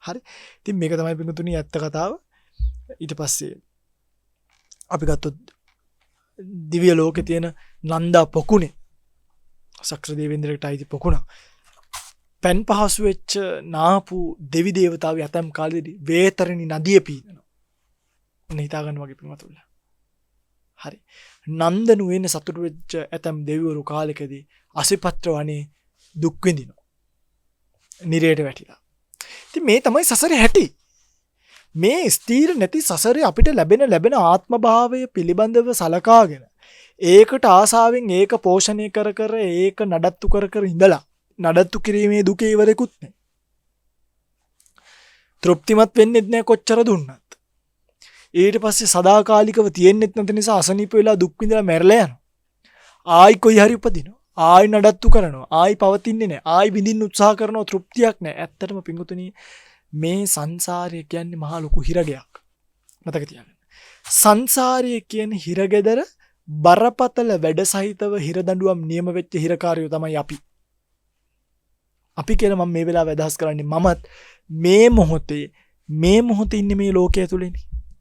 හරි. ඉතින් මේක තමයි පිටුතුණි ඇත්ත කතාව. ඊට පස්සේ අපි ගත්තොත් දිව්‍ය ලෝකේ තියෙන නන්දා පොකුණේ සක්‍ර දේවේන්ද්‍රට අයිති පොකුණ පෙන් පහසු වෙච්ච නාපු දෙවි දේවතාවෝ යතම් කාලෙදී වේතරණි නදිය පීනනවා. ඔන්න හිතා ගන්න වගේ පින්වතුන්ලා. හරි. නන්දනු වෙන සතුටු වෙච්ච ඇතම් දෙවිවරු කාලෙකදී අසිපත්‍ර වනේ දුක් විඳිනවා. නිරේට වැටිලා. ඉතින් මේ තමයි සසරේ හැටි. මේ ස්ථීර නැති සසරේ අපිට ලැබෙන ආත්ම භාවය පිළිබඳව සලකාගෙන ඒකට ආසාවෙන් ඒක පෝෂණය කර කර ඒක නඩත්තු කර කර ඉඳලා නඩත්තු කිරීමේ දුකේ ඉවරෙකුත් නැහැ. තෘප්තිමත් වෙන්නෙත් නැහැ කොච්චර දුන්නත්. ඊට පස්සේ සදාකාලිකව තියෙන්නෙත් නැති නිසා අසනීප වෙලා දුක් විඳලා මැරලා යනවා. ආයි කොයි හරි උපදිනවා. ආයි නඩත්තු කරනවා. ආයි පවතින්නේ නැහැ. ආයි විඳින්න උත්සාහ කරනවා තෘප්තියක් නැහැ. ඇත්තටම පිංගුතුනි මේ සංසාරය කියන්නේ මහා ලොකු හිරගයක්. මතක තියාගන්න. සංසාරය කියන හිරගෙදර බරපතල වැඩ සහිතව හිරදඬුවම් නියම වෙච්ච හිරකාරයෝ තමයි අපි. අපි කියලා මම මේ වෙලාවේ අදහස් කරන්නේ මමත් මේ මොහොතේ ඉන්නේ මේ ලෝකයේ තුලනේ.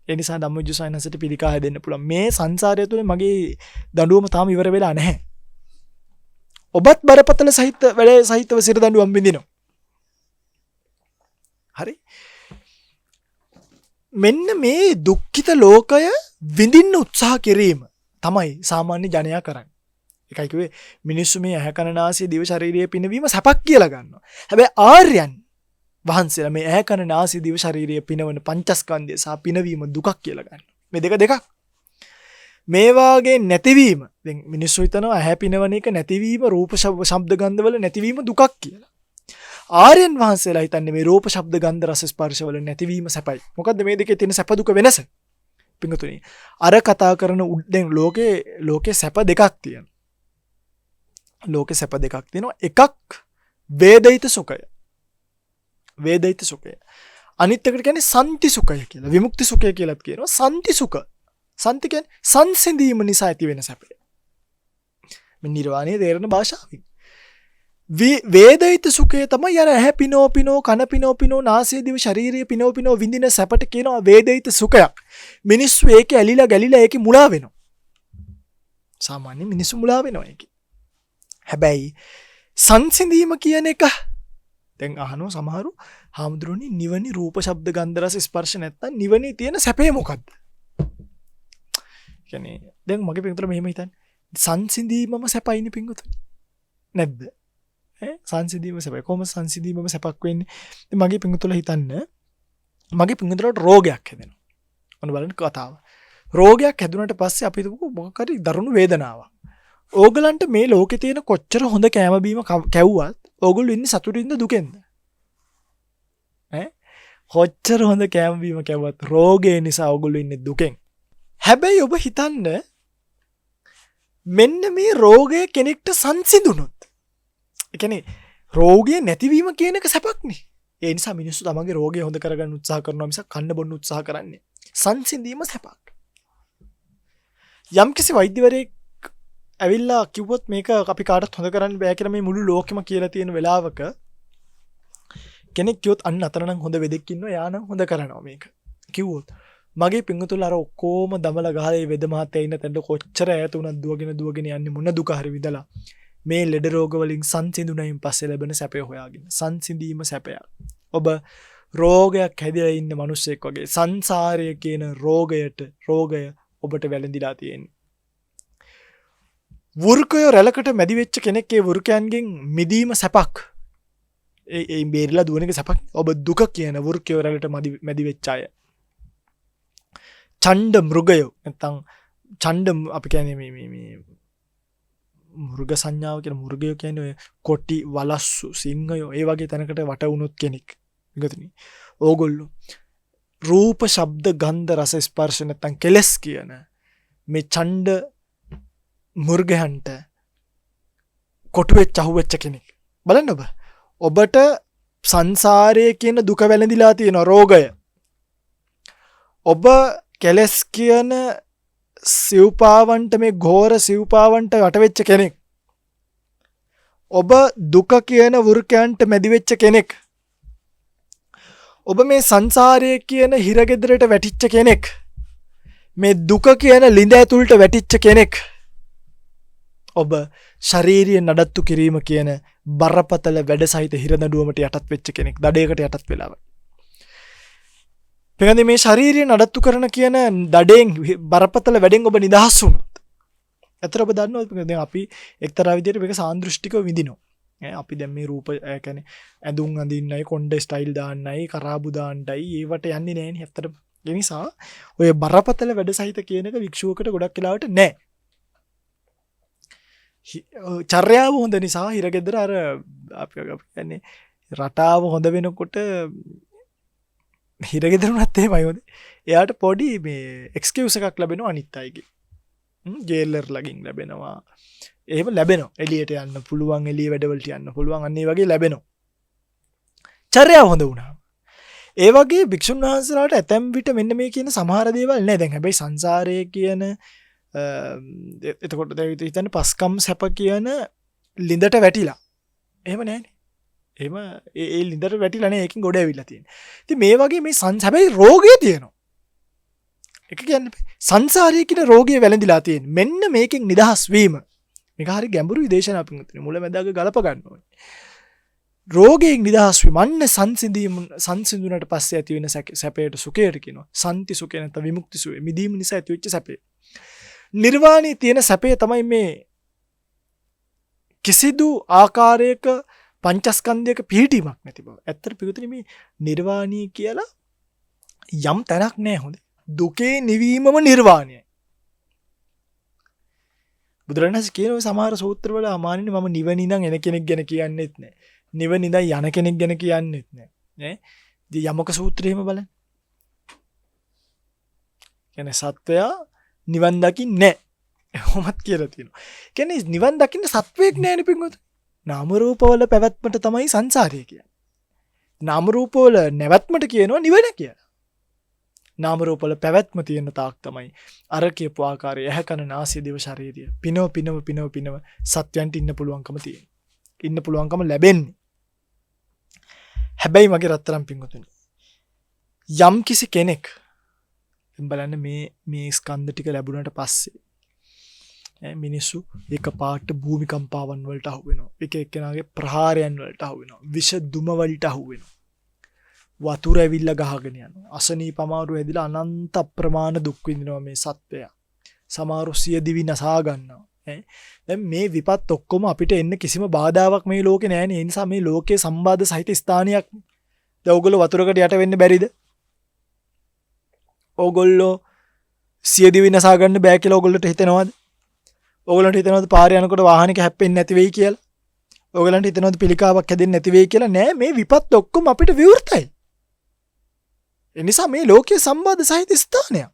ඒ නිසා ධම්මවිජ්ජ සයනසට පිළිකා හැදෙන්න පුළුවන්. මේ සංසාරය තුලේ මගේ දඬුවම තාම ඉවර වෙලා නැහැ. ඔබත් බරපතල වැඩ සහිතව සිර දඬුවම් විඳිනවා. හරි. මෙන්න මේ දුක්ඛිත ලෝකය විඳින්න උත්සාහ කිරීම තමයි සාමාන්‍ය ජනයා කරන්නේ. ඒකයි කිව්වේ මිනිස්සු මේ ඇහැ කන නාසය දිව ශරීරයේ පිනවීම සැපක් කියලා ගන්නවා. හැබැයි ආර්යයන් වහන්සේලා මේ ඇහැ කන නාසය දිව ශරීරයේ පිනවන පංචස්කන්ධය සහ පිනවීම දුකක් කියලා ගන්නවා. මේ දෙකක්. මේ වාගේ නැතිවීම දැන් මිනිස්සු හිතනවා ඇහැ පිනවන එක නැතිවීම රූප ශබ්ද ගන්ධ වල නැතිවීම දුකක් කියලා. ආර්යයන් වහන්සේලා හිතන්නේ මේ රූප ශබ්ද ගන්ධ රස ස්පර්ශ වල නැතිවීම සැපයි. මොකද්ද මේ දෙකේ තියෙන සැප දුක වෙනස? පිංගුතුනි අර කතා කරන දැන් ලෝකේ සැප දෙකක් තියෙනවා. ලෝකේ සැප දෙකක් තියෙනවා. එකක් වේදිත සුඛය. වේදිත සුඛය. අනිත් එකට කියන්නේ සන්ති සුඛය කියලා. විමුක්ති සුඛය කියලාත් කියනවා. සන්ති සුඛ. සන්ති කියන්නේ සංසිඳීම නිසා ඇති වෙන සැපය. මේ නිර්වාණය තේරෙන භාෂාවෙන්. වේදිත සුඛය තමයි අර ඇහැ පිනෝ කන පිනෝ නාසය දිව ශරීරය පිනෝ විඳින සැපට කියනවා වේදිත සුඛයක්. මිනිස්සු ඒකේ ඇලිලා ගැලිලා ඒකේ මුලා වෙනවා. සාමාන්‍ය මිනිස්සු මුලා වෙනවා ඒකේ. හැබැයි සංසිඳීම කියන එක දැන් අහනවා සමහරු හාමුදුරනේ නිවනේ රූප ශබ්ද ගන්ධ රස ස්පර්ශ නැත්තම් නිවනේ තියෙන සැපේ මොකද්ද? කියන්නේ දැන් මගේ පිටුතර මෙහෙම හිතන්නේ සංසිඳීමම සැපයිනේ පිටුතර. නැද්ද? සංසිඳීම සැපයි. කොහොම සංසිඳීමම සැපක් වෙන්නේ? ඉතින් මගේ පිටුතල හිතන්න මගේ පිටුතරට රෝගයක් හැදෙනවා. ඔන්න බලන්න කතාව. රෝගයක් හැදුනට පස්සේ අපි හිතමු මොකක් හරි දරුණු වේදනාවක්. ඕගලන්ට මේ ලෝකේ තියෙන කොච්චර හොඳ කෑම බීම කැව්වත් ඕගොල්ලෝ ඉන්නේ සතුටින්ද දුකෙන්ද? කොච්චර හොඳ කෑම බීම කැව්වත් රෝගේ නිසා ඕගොල්ලෝ ඉන්නේ දුකෙන්. හැබැයි ඔබ හිතන්න මෙන්න මේ රෝගය කෙනෙක්ට සංසිඳුනොත්. ඒ කියන්නේ රෝගය නැතිවීම කියන එක සැපක්නේ. ඒ නිසා මිනිස්සු තමන්ගේ රෝගය හොඳ කරගන්න උත්සාහ කරනවා මිසක් කන්න බොන්න උත්සාහ කරන්නේ. සංසිඳීම සැපක්. යම්කිසි වෛද්‍යවරයෙක් ඇවිල්ලා කිව්වොත් මේක අපි කාටවත් හොඳ කරන්න බෑ කියලා මේ මුළු ලෝකෙම කියලා තියෙන වෙලාවක කෙනෙක් කිව්වොත් අන්න අතන නම් හොඳ වෙදෙක් ඉන්නවා යා නම් හොඳ කරනවා මේක කිව්වොත් මගේ පිංගුතුල අර ඔක්කොම දමල ගහලා ඒ වෙද මහත්තයා ඉන්න තැනට කොච්චර ඈත උනත් දුවගෙන යන්නේ මොන දුක හරි විඳලා මේ ලෙඩ රෝග වලින් සංසිඳුණයින් පස්සේ ලැබෙන සැපය හොයාගෙන සංසිඳීම සැපයක්. ඔබ රෝගයක් හැදිලා ඉන්න මිනිස්සෙක් වගේ සංසාරය කියන රෝගය ඔබට වැළඳිලා තියෙන්නේ. වෘකය රැලකට මැදි වෙච්ච කෙනෙක් ඒ වෘකයන්ගෙන් මිදීම සැපක්. ඒ බේරිලා දුවන එක සැපක්. ඔබ දුක කියන වෘකය රැලට මැදි වෙච්ච අය. ඡණ්ඩ මෘගය නැත්නම් ඡණ්ඩ අපි කියන්නේ මේ මෘග සංඥාව කියන මෘගය කියන්නේ ඔය කොටි වලස්සු සිංහයෝ ඒ වගේ තැනකට වට වුණොත් කෙනෙක්. ඉගතුනි. ඕගොල්ලෝ රූප ශබ්ද ගන්ධ රස ස්පර්ශ නැත්නම් කෙලස් කියන මේ ඡණ්ඩ මුර්ගයන්ට කොටුවෙච්ච අහුවෙච්ච කෙනෙක්. බලන්න ඔබට සංසාරයේ කියන දුක වැළඳිලා තියෙන රෝගය. ඔබ කෙලස් කියන සිව්පාවන්ට මේ ඝෝර සිව්පාවන්ට යටවෙච්ච කෙනෙක්. ඔබ දුක කියන වෘකයන්ට මැදි වෙච්ච කෙනෙක්. ඔබ මේ සංසාරයේ කියන හිරගෙදරට වැටිච්ච කෙනෙක්. මේ දුක කියන ළිඳ ඇතුළට වැටිච්ච කෙනෙක්. ඔබ ශාරීරිය නඩත්තු කිරීම කියන බරපතල වැඩ සහිත හිරදඬුවමට යටත් වෙච්ච කෙනෙක්. දඩයකට යටත් වෙලාව. පෙරදී මේ ශාරීරිය නඩත්තු කරන කියන දඩෙන් බරපතල වැඩෙන් ඔබ නිදහස් වුණොත්. ඇත්තට ඔබ දන්නවද දැන් අපි එක්තරා විදිහට මේක සාන්දෘෂ්ටිකව විඳිනවා. අපි දැන් මේ රූප කියන්නේ ඇඳුම් අඳින්නයි කොණ්ඩ ස්ටයිල් දාන්නයි කරාබු දාන්නයි ඒවට යන්නේ නැහෙනි. ඇත්තට ඒ නිසා ඔය බරපතල වැඩ සහිත කියන එක වික්ෂුවකට ගොඩක් වෙලාවට නැහැ. චර්යාව හොඳ නිසා හිරගෙදර අර අපි කියන්නේ රටාව හොඳ වෙනකොට හිරගෙදරුණත් එහෙමයි හොඳ. එයාට පොඩි මේ එක්ස්කියුස් එකක් ලැබෙනවා අනිත් අයගේ. ජේලර් ලගින් ලැබෙනවා. එහෙම ලැබෙනවා. එළියට යන්න පුළුවන්, එළිය වැඩවලට යන්න පුළුවන්. අන්න ඒ වගේ ලැබෙනවා. චර්යාව හොඳ වුණා. ඒ වගේ භික්ෂුන් වහන්සේලාට ඇතැම් විට මෙන්න මේ කියන සමහර දේවල් නැහැ. දැන් හැබැයි සංසාරයේ කියන එතකොට දැන් හිතන්න පස්කම් සැප කියන ළිඳට වැටිලා. එහෙම නැහැනේ. එහෙම ඒ ළිඳට වැටිලා නේ ඒකෙන් ගොඩ ඇවිල්ලා තියෙන්නේ. ඉතින් මේ වගේ මේ හැබැයි රෝගය තියෙනවා. එක කියන්නේ සංසාරයේ කියන රෝගය වැළඳිලා තියෙන්නේ. මෙන්න මේකෙන් නිදහස් වීම. මේක හරි ගැඹුරුයි දේශනා පිටුනේ. මුලැමැදාග ගලප ගන්න ඕනේ. රෝගයෙන් නිදහස් වීම අන්න සංසිඳුණට පස්සේ ඇති වෙන සැපයට සුඛයට කියනවා. සන්ති සුඛය නැත්නම් විමුක්ති සුඛය. මිදීම නිසා ඇති වෙච්ච සැපේ. නිර්වාණයේ තියෙන සැපේ තමයි මේ කිසිදු ආකාරයක පංචස්කන්ධයක පිහිටීමක් නැති බව. ඇත්තට පිටුතුනි මේ නිර්වාණී කියලා යම් තැනක් නැහැ හොඳේ. දුකේ නිවීමම නිර්වාණයයි. බුදුරණස් කියන සමහර සූත්‍රවල අමානින්නේ මම නිවන ඉඳන් එන කෙනෙක් ගැන කියන්නෙත් නැහැ. නිවන ඉඳන් යන කෙනෙක් ගැන කියන්නෙත් නැහැ. නේ? ඉතින් යමක සූත්‍රයේම බලන්න. කියන්නේ සත්වයා නිවන් දකින්නේ නැහැ. එහෙමත් කියලා තියෙනවා. කියන්නේ නිවන් දකින්න සත්වයක් නැහැ නේ පින්වතුනි. නාම රූපවල පැවැත්මට තමයි සංසාරය කියන්නේ. නාම රූපවල නැවැත්මට කියනවා නිවන කියලා. නාම රූපවල පැවැත්ම තියෙන තාක් තමයි අර කියපු ආකාරයේ ඇහැ කන නාසය දිව ශරීරය පිනව සත්‍යයන්ට ඉන්න පුළුවන්කම තියෙනවා. ඉන්න පුළුවන්කම ලැබෙන්නේ. හැබැයි මගේ රත්තරන් පින්වතුනි යම් කිසි කෙනෙක් බලන්න මේ ස්කන්ධ ටික ලැබුණාට පස්සේ මිනිස්සු එක පාට භූමිකම්පාවන් වලට අහු වෙනවා. එක එක්කෙනාගේ ප්‍රහාරයන් වලට අහු වෙනවා. විෂ දුම වලට අහු වෙනවා. වතුර ඇවිල්ලා ගහගෙන යනවා. අසනීප අමාරු ඇදිලා අනන්ත අප්‍රමාණ දුක් විඳිනවා මේ සත්වයා. සමහරු සිය දිවි නසා ගන්නවා. දැන් මේ විපත් ඔක්කොම අපිට එන්න කිසිම බාධාවක් මේ ලෝකේ නැහැ නේ. ඒ නිසා මේ ලෝකයේ සම්බාධ සහිත ස්ථානයක්. දැන් ඕගොල්ලෝ වතුරකට යට වෙන්න බැරිද? ඕගොල්ලෝ සිය දිවි නසා ගන්න බෑ කියලා ඕගොල්ලන්ට හිතෙනවද? ඕගොල්ලන්ට හිතෙනවද පාරේ යනකොට වාහනයක හැප්පෙන්නේ නැති වෙයි කියලා? ඕගොල්ලන්ට හිතෙනවද පිළිකාවක් හැදෙන්නේ නැති වෙයි කියලා? නෑ මේ විපත් ඔක්කොම අපිට විවෘතයි. ඒ නිසා මේ ලෝකයේ සම්බාධ සහිත ස්ථානයක්.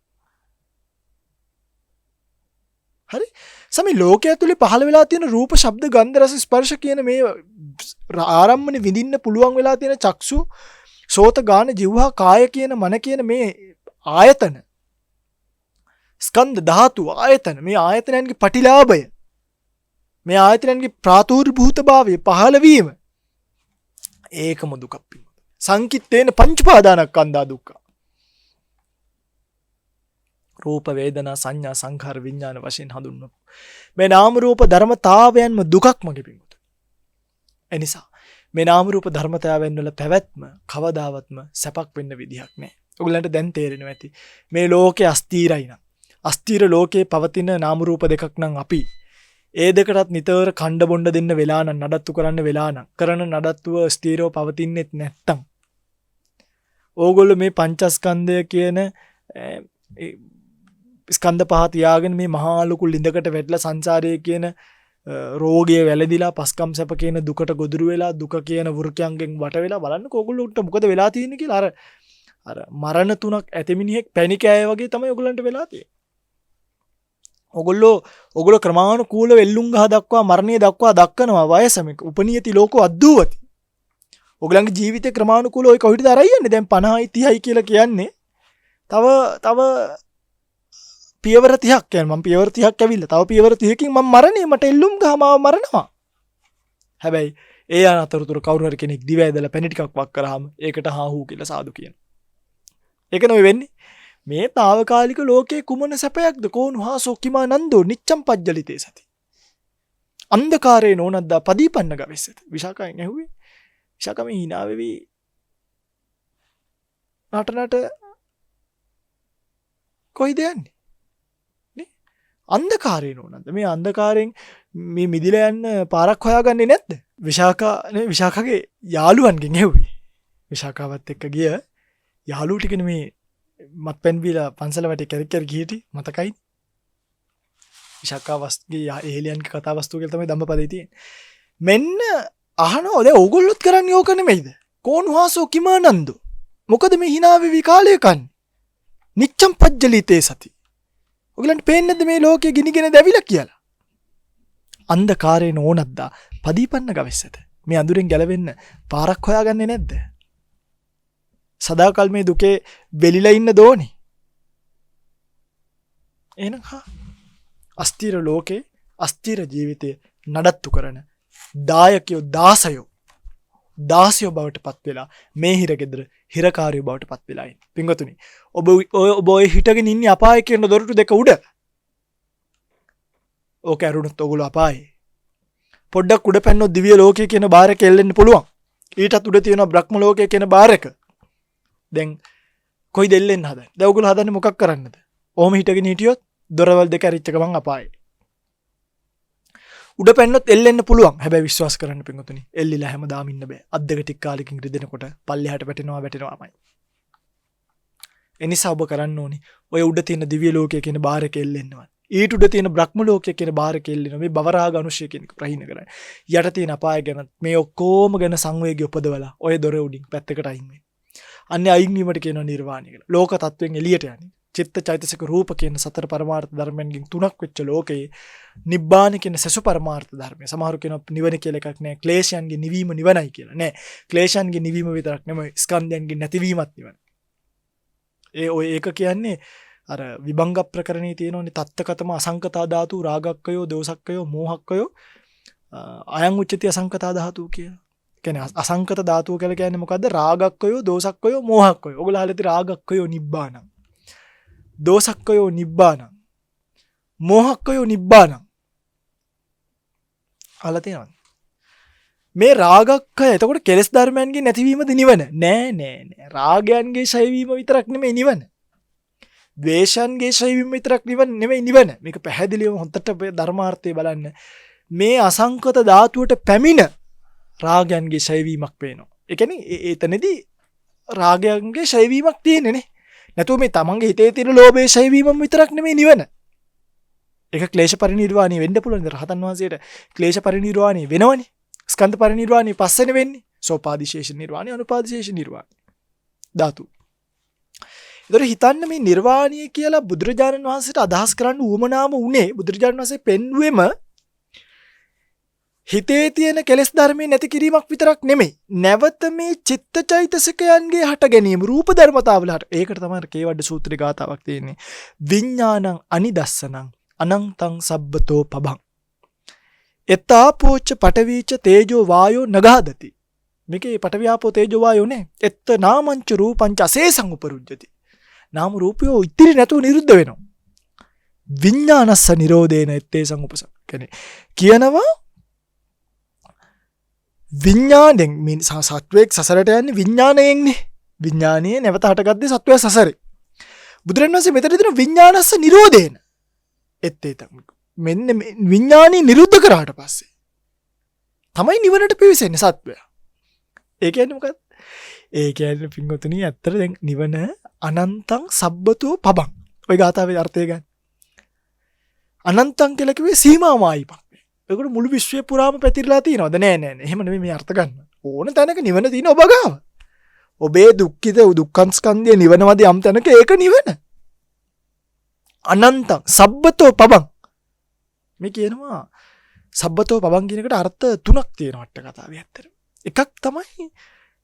හරි? සමේ ලෝකයේ ඇතුලේ පහළ වෙලා තියෙන රූප, ශබ්ද, ගන්ධ, රස, ස්පර්ශ කියන මේ ආරම්මනේ විඳින්න පුළුවන් වෙලා තියෙන චක්සු, සෝත, ගාන, જીවහා, කාය කියන මන කියන මේ ආයතන ස්කන්ධ ධාතු ආයතන මේ ආයතනයන්ගේ පටිලාභය මේ ආයතනයන්ගේ ප්‍රාතුර්භූතභාවය පහළ වීම ඒකම දුකක් පිළිබඳ සංකිට්ඨේන පංචපාදානස්කන්ධා දුක්ඛ රූප වේදනා සංඥා සංඛාර විඥාන වශයෙන් හඳුන්වමු මේ නාම රූප ධර්මතාවයන්ම දුකක් මගේ පිළිබඳ එනිසා මේ නාම රූප ධර්මතාවයන් වල පැවැත්ම කවදාවත්ම සැපක් වෙන්න විදිහක් නැහැ. ඔයගලන්ට දැන් තේරෙනවා ඇති මේ ලෝකේ අස්තීරයි නම් අස්තීර ලෝකේ පවතින නාම රූප දෙකක් නම් අපි ඒ දෙකටත් නිතර කණ්ඩ බොණ්ඩ දෙන්න වෙලා නම් නඩත්තු කරන්න වෙලා නම් කරන නඩත්තුව ස්ථීරව පවතින්නෙත් නැත්තම් ඕගොල්ලෝ මේ පංචස්කන්ධය කියන ස්කන්ධ පහ තියාගෙන මේ මහා ලොකු ලිඳකට වැටලා සංසාරයේ කියන රෝගය වැළඳිලා පස්කම් සැප කියන දුකට ගොදුරු වෙලා දුක කියන වෘකයන්ගෙන් වට වෙලා බලන්නකෝ ඕගොල්ලෝට මොකද වෙලා තියෙන්නේ කියලා අර මරණ තුනක් ඇති මිනිහෙක් පැණි කෑය වගේ තමයි ඕගොල්ලන්ට වෙලා තියෙන්නේ. ඔගොල්ලෝ ක්‍රමානුකූලව එල්ලුම් ගහ දක්වා මරණය දක්වා දක්කනවා වයසමික උපනියති ලෝකෝ අද්දුවති. ඔගලන්ගේ ජීවිතේ ක්‍රමානුකූලව ඔය කොහෙටද අරයි යන්නේ? දැන් 50යි 30යි කියලා කියන්නේ තව පියවර 30ක් කියන්නේ මම පියවර 30ක් ඇවිල්ලා තව පියවර 30කින් මම මරණේ මට එල්ලුම් ගහ මාව මරනවා. හැබැයි ඒ අතරතුර කවුරු හරි කෙනෙක් දිව ඇදලා පැණි ටිකක් වක් කරාම ඒකට හාහූ කියලා සාදු කියන. ඒක නෙවෙයි වෙන්නේ. මේ తాවකාලික ලෝකයේ කුමන සැපයක්ද කෝණුහා සොක්කිමා නන්දෝ නිච්ඡම් පජ්ජලිතේ සති අන්ධකාරේ නෝනද්දා පදීපන්න ගවෙස්සත විශාකයෙන් ඇහුවේ විශාකම hina වෙවි නටනට කොයිද යන්නේ නේ අන්ධකාරේ නෝනද්ද මේ අන්ධකාරයෙන් මේ මිදිලා යන්න පාරක් හොයාගන්නේ නැද්ද විශාකගේ යාළුවන්ගෙන් ඇහුවේ විශාකාවත් එක්ක ගිය යාළුවෝ ටිකනේ මේ මත්පැන් බීලා පන්සල වටේ කැරක් ගිහිටි මතකයි විශාකාවස්ගේ එහෙලියන්ගේ කතා වස්තුව කියලා තමයි ධම්මපදයේ තියෙන්නේ මෙන්න අහනවා දැන් ඕගොල්ලොත් කරන්නේ ඕක නෙමෙයිද කෝණුහාසෝ කිමානන්දෝ මොකද මේ hina වෙවි කාලය කන්නේ නිච්ඡම් පජ්ජලිතේ සති ඔයගලන්ට පේන්නේ නැද්ද මේ ලෝකයේ ගිනිගෙන දැවිලා කියලා අන්ධකාරේ නෝනද්දා පදීපන්න ගවෙස්සත මේ අඳුරෙන් ගැලවෙන්න පාරක් හොයාගන්නේ නැද්ද සදාකල් මේ දුකේ වෙලිලා ඉන්න දෝනි. එහෙනම් අස්තිර ලෝකේ අස්තිර ජීවිතේ නඩත්තු කරන දායකයෝ දාසයෝ බවට පත් වෙලා මේ හිරගෙදර හිරකාරයෝ බවට පත් වෙලා ඉන්නේ. පින්වතුනි ඔබ ඔය හිටගෙන ඉන්නේ අපායේ කියන දොරටු දෙක උඩ. ඕක ඇරුණොත් ඔයගොල්ලෝ අපායේ. පොඩ්ඩක් උඩ පැන්නොත් දිව්‍ය ලෝකයේ කියන බාරක එල්ලෙන්න පුළුවන්. ඊටත් උඩ තියෙනවා බ්‍රහ්ම ලෝකයේ කියන බාරක. දැන් කොයි දෙල්ලෙන් හදන්නේ? දැන් ඔයගොල්ලෝ හදන්නේ මොකක් කරන්නද? ඔහොම හිටගෙන හිටියොත් දොරවල් දෙක ඇරිච්ච ගමන් අපායයි. උඩ පැන්නොත් එල්ලෙන්න පුළුවන්. හැබැයි විශ්වාස කරන්න පින්වතුනි එල්ලිලා හැමදාම ඉන්න බෑ. අත් දෙක ටික කාලෙකින් රිදෙනකොට පල්ලෙහාට වැටෙනවාමයි. එනිසා ඔබ කරන්න ඕනි ඔය උඩ තියෙන දිව්‍ය ලෝකයේ කියන බාරක එල්ලෙන්නවා. ඊට උඩ තියෙන බ්‍රහ්ම ලෝකයේ කියන බාරක එල්ලෙනවා. මේ භවරාග අනුශය කියන එක ප්‍රහීන කරන්න. යට තියෙන අපාය ගැන මේ ඔක්කොම ගැන සංවේගය උපදවලා ඔය දොර උඩින් පැත්තකට අයින් වෙන්න. අන්නේ අයින් වීමට කියනවා නිර්වාණය කියලා. ලෝක තත්වයෙන් එළියට යන්නේ. චිත්ත චෛතසික රූප කියන සතර පරමාර්ථ ධර්මයන්ගෙන් තුනක් වෙච්ච ලෝකයේ නිබ්බාන කියන සසු පරමාර්ථ ධර්මය. සමහරු කියනවා නිවන කියලා එකක් නෑ. ක්ලේශයන්ගේ නිවීම නිවනයි කියලා. නෑ. ක්ලේශයන්ගේ නිවීම විතරක් නෙමෙයි ස්කන්ධයන්ගේ නැතිවීමත් නිවන. ඔය ඒක කියන්නේ අර විභංග ප්‍රකරණේ තියෙනෝනේ තත්තකතම අසංකතා ධාතු රාගක්කයෝ දෝසක්කයෝ මෝහක්කයෝ අයං උච්චති අසංකතා ධාතු කියලා. කියන්නේ අසංකත ධාතුව කියලා කියන්නේ මොකද්ද? රාගක්කයෝ දෝසක්කයෝ මෝහක්කයෝ. ඔයගොල්ලෝ අහලා තියෙන රාගක්කයෝ නිබ්බානං. දෝසක්කයෝ නිබ්බානං. මෝහක්කයෝ නිබ්බානං. අහලා තියෙනවද? මේ රාගක්කය එතකොට කෙලෙස් ධර්මයන්ගේ නැතිවීමද නිවන? නෑ. රාගයන්ගේ ඡය වීම විතරක් නෙමෙයි නිවන. ද්වේෂයන්ගේ ඡය වීම විතරක් නෙමෙයි නිවන. මේක පැහැදිලිවම හොඳට ධර්මාර්ථය බලන්න. මේ අසංකත ධාතුවට පැමිණ රාගයන්ගේ ඡය වීමක් පේනවා. ඒ කියන්නේ එතනදී රාගයන්ගේ ඡය වීමක් තියෙන්නේ නේ. නැතුව මේ තමන්ගේ හිතේ තියෙන ලෝභයේ ඡය වීමම විතරක් නෙමෙයි නිවන. ඒක ක්ලේශ පරිනිර්වාණය වෙන්න පුළුවන්. රහතන් වහන්සේට ක්ලේශ පරිනිර්වාණය වෙනවනේ. ස්කන්ධ පරිනිර්වාණය පස්සේනේ වෙන්නේ. සෝපාදිශේෂ නිර්වාණය, අනුපාදිශේෂ නිර්වාණය. ධාතු. ඒතර හිතන්න මේ නිර්වාණය කියලා බුදුරජාණන් වහන්සේට අදහස් කරන්න උවමනාම උනේ බුදුරජාණන් වහන්සේ පෙන්වුවෙම හිතේ තියෙන කෙලෙස් ධර්මයේ නැති කිරීමක් විතරක් නෙමෙයි. නැවත මේ චිත්තචෛතසිකයන්ගේ හට ගැනීම රූප ධර්මතාවල හට. ඒකට තමයි කේවඩ සූත්‍රයේ ගාතාවක් තියෙන්නේ. විඥානං අනිදස්සනං අනන්තං සබ්බතෝ පබං. එත්තාපෝච්ච පටවීච තේජෝ වායෝ නගහදති. මේකේ පටවියාපෝ තේජෝ වායෝ නේ. එත්ත නාමංච රූපංච අසේසං උපරුජ්ජති. නාම රූපයෝ ඉතිරි නැතුව නිරුද්ධ වෙනවා. විඥානස්ස නිරෝධේන එත්තේසං උපසං. කියනවා විඥාණයෙන් මේ සත්වයක් සසරට යන්නේ විඥාණයෙන්නේ. විඥානයේ නැවත හටගත්තේ සත්වයා සසරේ. බුදුරණන් වහන්සේ මෙතන දෙන විඥානස්ස නිරෝධේන එත්තේතං. මෙන්න විඥානී නිරුද්ධ කරාට පස්සේ තමයි නිවනට පිවිසෙන්නේ සත්වයා. ඒ කියන්නේ මොකක්ද? ඒ කියන්නේ පින්වතුනි ඇත්තට දැන් නිවන අනන්තං සබ්බතෝ පබං. ඔය ගාථාවේ අර්ථය ගන්න. අනන්තං කියලා කිව්වේ සීමාමායිපක්. ඒකට මුළු විශ්වය පුරාම පැතිරලා තියෙනවද? නෑ. එහෙම නෙමෙයි මේ අර්ථ ගන්න. ඕන තැනක නිවන තියෙන ඔබ ගාව. ඔබේ දුක්ඛිත දුක්ඛං ස්කන්ධය නිවනවද යම් තැනක ඒක නිවන. අනන්තං සබ්බතෝ පබං. මේ කියනවා සබ්බතෝ පබං කියන එකට අර්ථ තුනක් තියෙනවා අට කතාවේ ඇත්තට. එකක් තමයි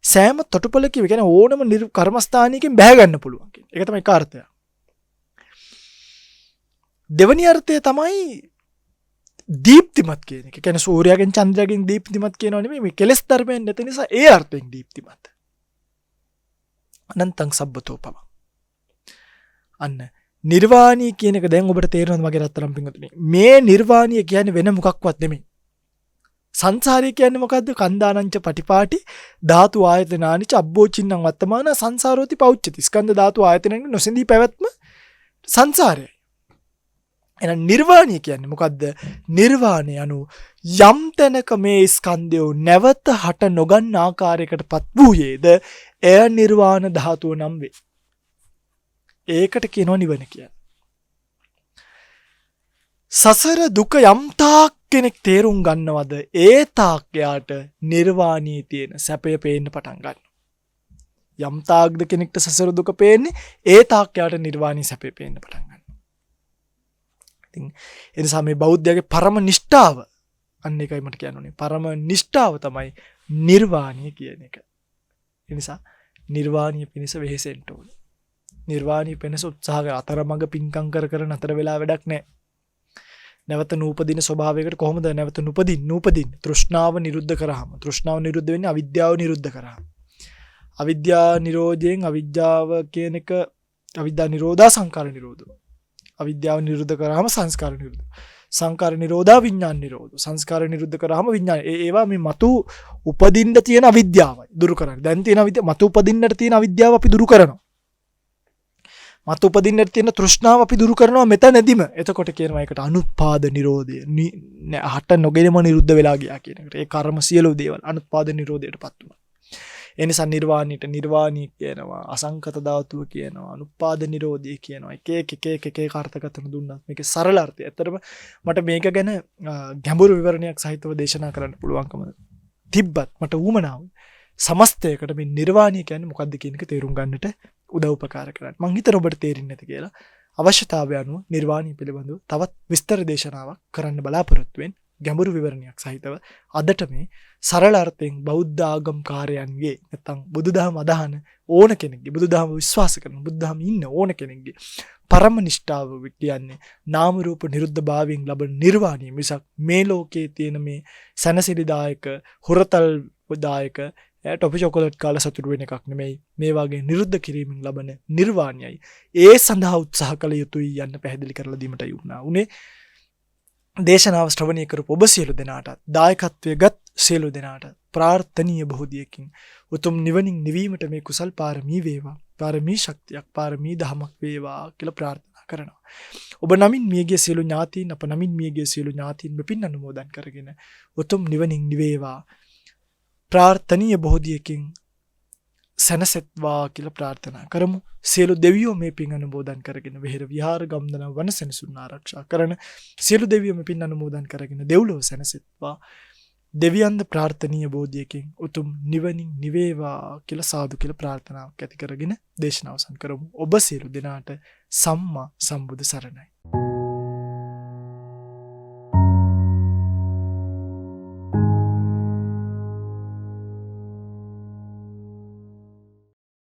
සෑම තොටුපළකින් කියන්නේ ඕනම කර්මස්ථානයකින් බැහැ ගන්න පුළුවන් කියන. ඒක තමයි එක අර්ථය. දෙවෙනි අර්ථය තමයි දීප්තිමත් කියන එක. කියන්නේ සූර්යයාගෙන් චන්ද්‍රයාගෙන් දීප්තිමත් කියනවා නෙමෙයි මේ කෙලස් ධර්මයන් නැති නිසා ඒ අර්ථයෙන් දීප්තිමත්. අනන්තං සබ්බතෝ පබං. අන්න නිර්වාණී කියන එක දැන් ඔබට තේරෙනවද මගේ රත්තරන් පිංගුතුනි? මේ නිර්වාණීය කියන්නේ වෙන මොකක්වත් නෙමෙයි. සංසාරය කියන්නේ මොකද්ද? කන්දානංච පටිපාටි ධාතු ආයතනානිච අබ්බෝචින්නම් වත්තමාන සංසාරෝති පෞච්චති. ස්කන්ධ ධාතු ආයතනෙන් නොසෙඳී පැවැත්ම සංසාරයයි. එහෙනම් නිර්වාණීය කියන්නේ මොකද්ද? නිර්වාණය anu යම් තැනක මේ ස්කන්ධය නැවත හට නොගන්න ආකාරයකටපත් වූයේද එය නිර්වාණ ධාතුව නම් වේ. ඒකට කියනවා නිවන කියලා. සසර දුක යම් තාක් කෙනෙක් තේරුම් ගන්නවද ඒ තාක් යාට නිර්වාණී තියෙන සැපය පේන්න පටන් ගන්නවා. යම් තාක්ද කෙනෙක්ට සසර දුක පේන්නේ ඒ තාක් යාට නිර්වාණී සැපය පේන්න පටන් ගන්නවා. ඉතින් ඒ නිසා මේ බෞද්ධයාගේ පරම නිෂ්ඨාව අන්න එකයි මට කියන්න ඕනේ. පරම නිෂ්ඨාව තමයි නිර්වාණීය කියන එක. ඒ නිසා නිර්වාණීය පිණිස වෙහෙසෙන්න ඕනේ. නිර්වාණීය පිණිස උත්සාහ කර අතරමඟ පිංකම් කර නතර වෙලා වැඩක් නැහැ. නැවත නූපදින ස්වභාවයකට කොහොමද නැවත නූපදින් තෘෂ්ණාව නිරුද්ධ කරාම තෘෂ්ණාව නිරුද්ධ වෙන්නේ අවිද්‍යාව නිරුද්ධ කරාම. අවිද්‍යා නිරෝධයෙන් අවිද්‍යාව කියන එක අවිද්‍යා නිරෝධා සංකාර නිරෝධෝ. අවිද්‍යාව නිරුද්ධ කරාම සංස්කාර නිරුද්ධ. සංකාර නිරෝධා විඥාන නිරෝධ. සංස්කාර නිරුද්ධ කරාම විඥාන. ඒවා මේ මතු උපදින්න තියෙන අවිද්‍යාවයි දුරු කරන්නේ. දැන් තියෙන මතු උපදින්නට තියෙන අවිද්‍යාව අපි දුරු කරනවා. මත උපදින්නට තියෙන තෘෂ්ණාව අපි දුරු කරනවා මෙතනදිම. එතකොට කියනවා ඒකට අනුත්පාද නිරෝධය. හට නොගෙනම නිරුද්ධ වෙලා ගියා කියන එකට. ඒ කර්ම සියලු දේවල් අනුත්පාද නිරෝධයටපත් වුණා. ඒ නිසා නිර්වාණයට නිර්වාණී කියනවා, අසංකත ධාතුව කියනවා, අනුත්පාද නිරෝධය කියනවා. එක අර්ථකථන දුන්නත් මේකේ සරල අර්ථය. ඇත්තටම මට මේක ගැන ගැඹුරු විවරණයක් සහිතව දේශනා කරන්න පුළුවන්කම තිබ්බත් මට ඌමනාව සමස්තයකට මේ නිර්වාණය කියන්නේ මොකක්ද කියන එක තේරුම් ගන්නට උදව් උපකාර කරන්න. මං හිතන ඔබට තේරෙන්නේ නැති කියලා අවශ්‍යතාවය අනුව නිර්වාණය පිළිබඳව තවත් විස්තර දේශනාවක් කරන්න බලාපොරොත්තු වෙන ගැඹුරු විවරණයක් සහිතව අදට මේ සරල අර්ථයෙන් බෞද්ධ ආගම් කාර්යයන්ගේ නැත්නම් බුදුදහම අදහන ඕන කෙනෙක්ගේ බුදුදහම විශ්වාස කරන බුදුදහම ඉන්න ඕන කෙනෙක්ගේ පරම නිෂ්ඨාව කියන්නේ නාම රූප නිරුද්ධභාවයෙන් ලබන නිර්වාණය මිසක් මේ ලෝකයේ තියෙන මේ සනසිරිදායක හුරතල්දායක ටොපි චොකලට් කාලා සතුටු වෙන එකක් නෙමෙයි. මේ වගේ නිරුද්ධ කිරීමෙන් ලබන නිර්වාණයයි. ඒ සඳහා උත්සාහ කළ යුතුයි යන්න පැහැදිලි කරලා දීමටයි උනේ. දේශනාව ශ්‍රවණය කරපු ඔබ සියලු දෙනාට දායකත්වයේ ගත් සියලු දෙනාට ප්‍රාර්ථනීය බෝධියකින් උතුම් නිවනින් නිවීමට මේ කුසල් පාරමී වේවා. පාරමී ශක්තියක් පාරමී දහමක් වේවා කියලා ප්‍රාර්ථනා කරනවා. ඔබ නමින් මියගිය සියලු ඥාතීන් අප නමින් මියගිය සියලු ඥාතීන් මෙපින් අනුමෝදන් කරගෙන උතුම් නිවනින් නිවේවා. ප්‍රාර්ථනීය බෝධියකින් සැනසෙත්වා කියලා ප්‍රාර්ථනා කරමු. සියලු දෙවියෝ මේ පින් අනුමෝදන් කරගෙන විහෙර විහාර ගම්දන වන සෙනසුන් ආරක්ෂා කරන සියලු දෙවියෝ මේ පින් අනුමෝදන් කරගෙන දෙව්ලොව සැනසෙත්වා. දෙවියන්ද ප්‍රාර්ථනීය බෝධියකින් උතුම් නිවනින් නිවේවා කියලා සාදු කියලා ප්‍රාර්ථනාවක් ඇති කරගෙන දේශනාව අවසන් කරමු. ඔබ සියලු දෙනාට සම්මා සම්බුදු සරණයි.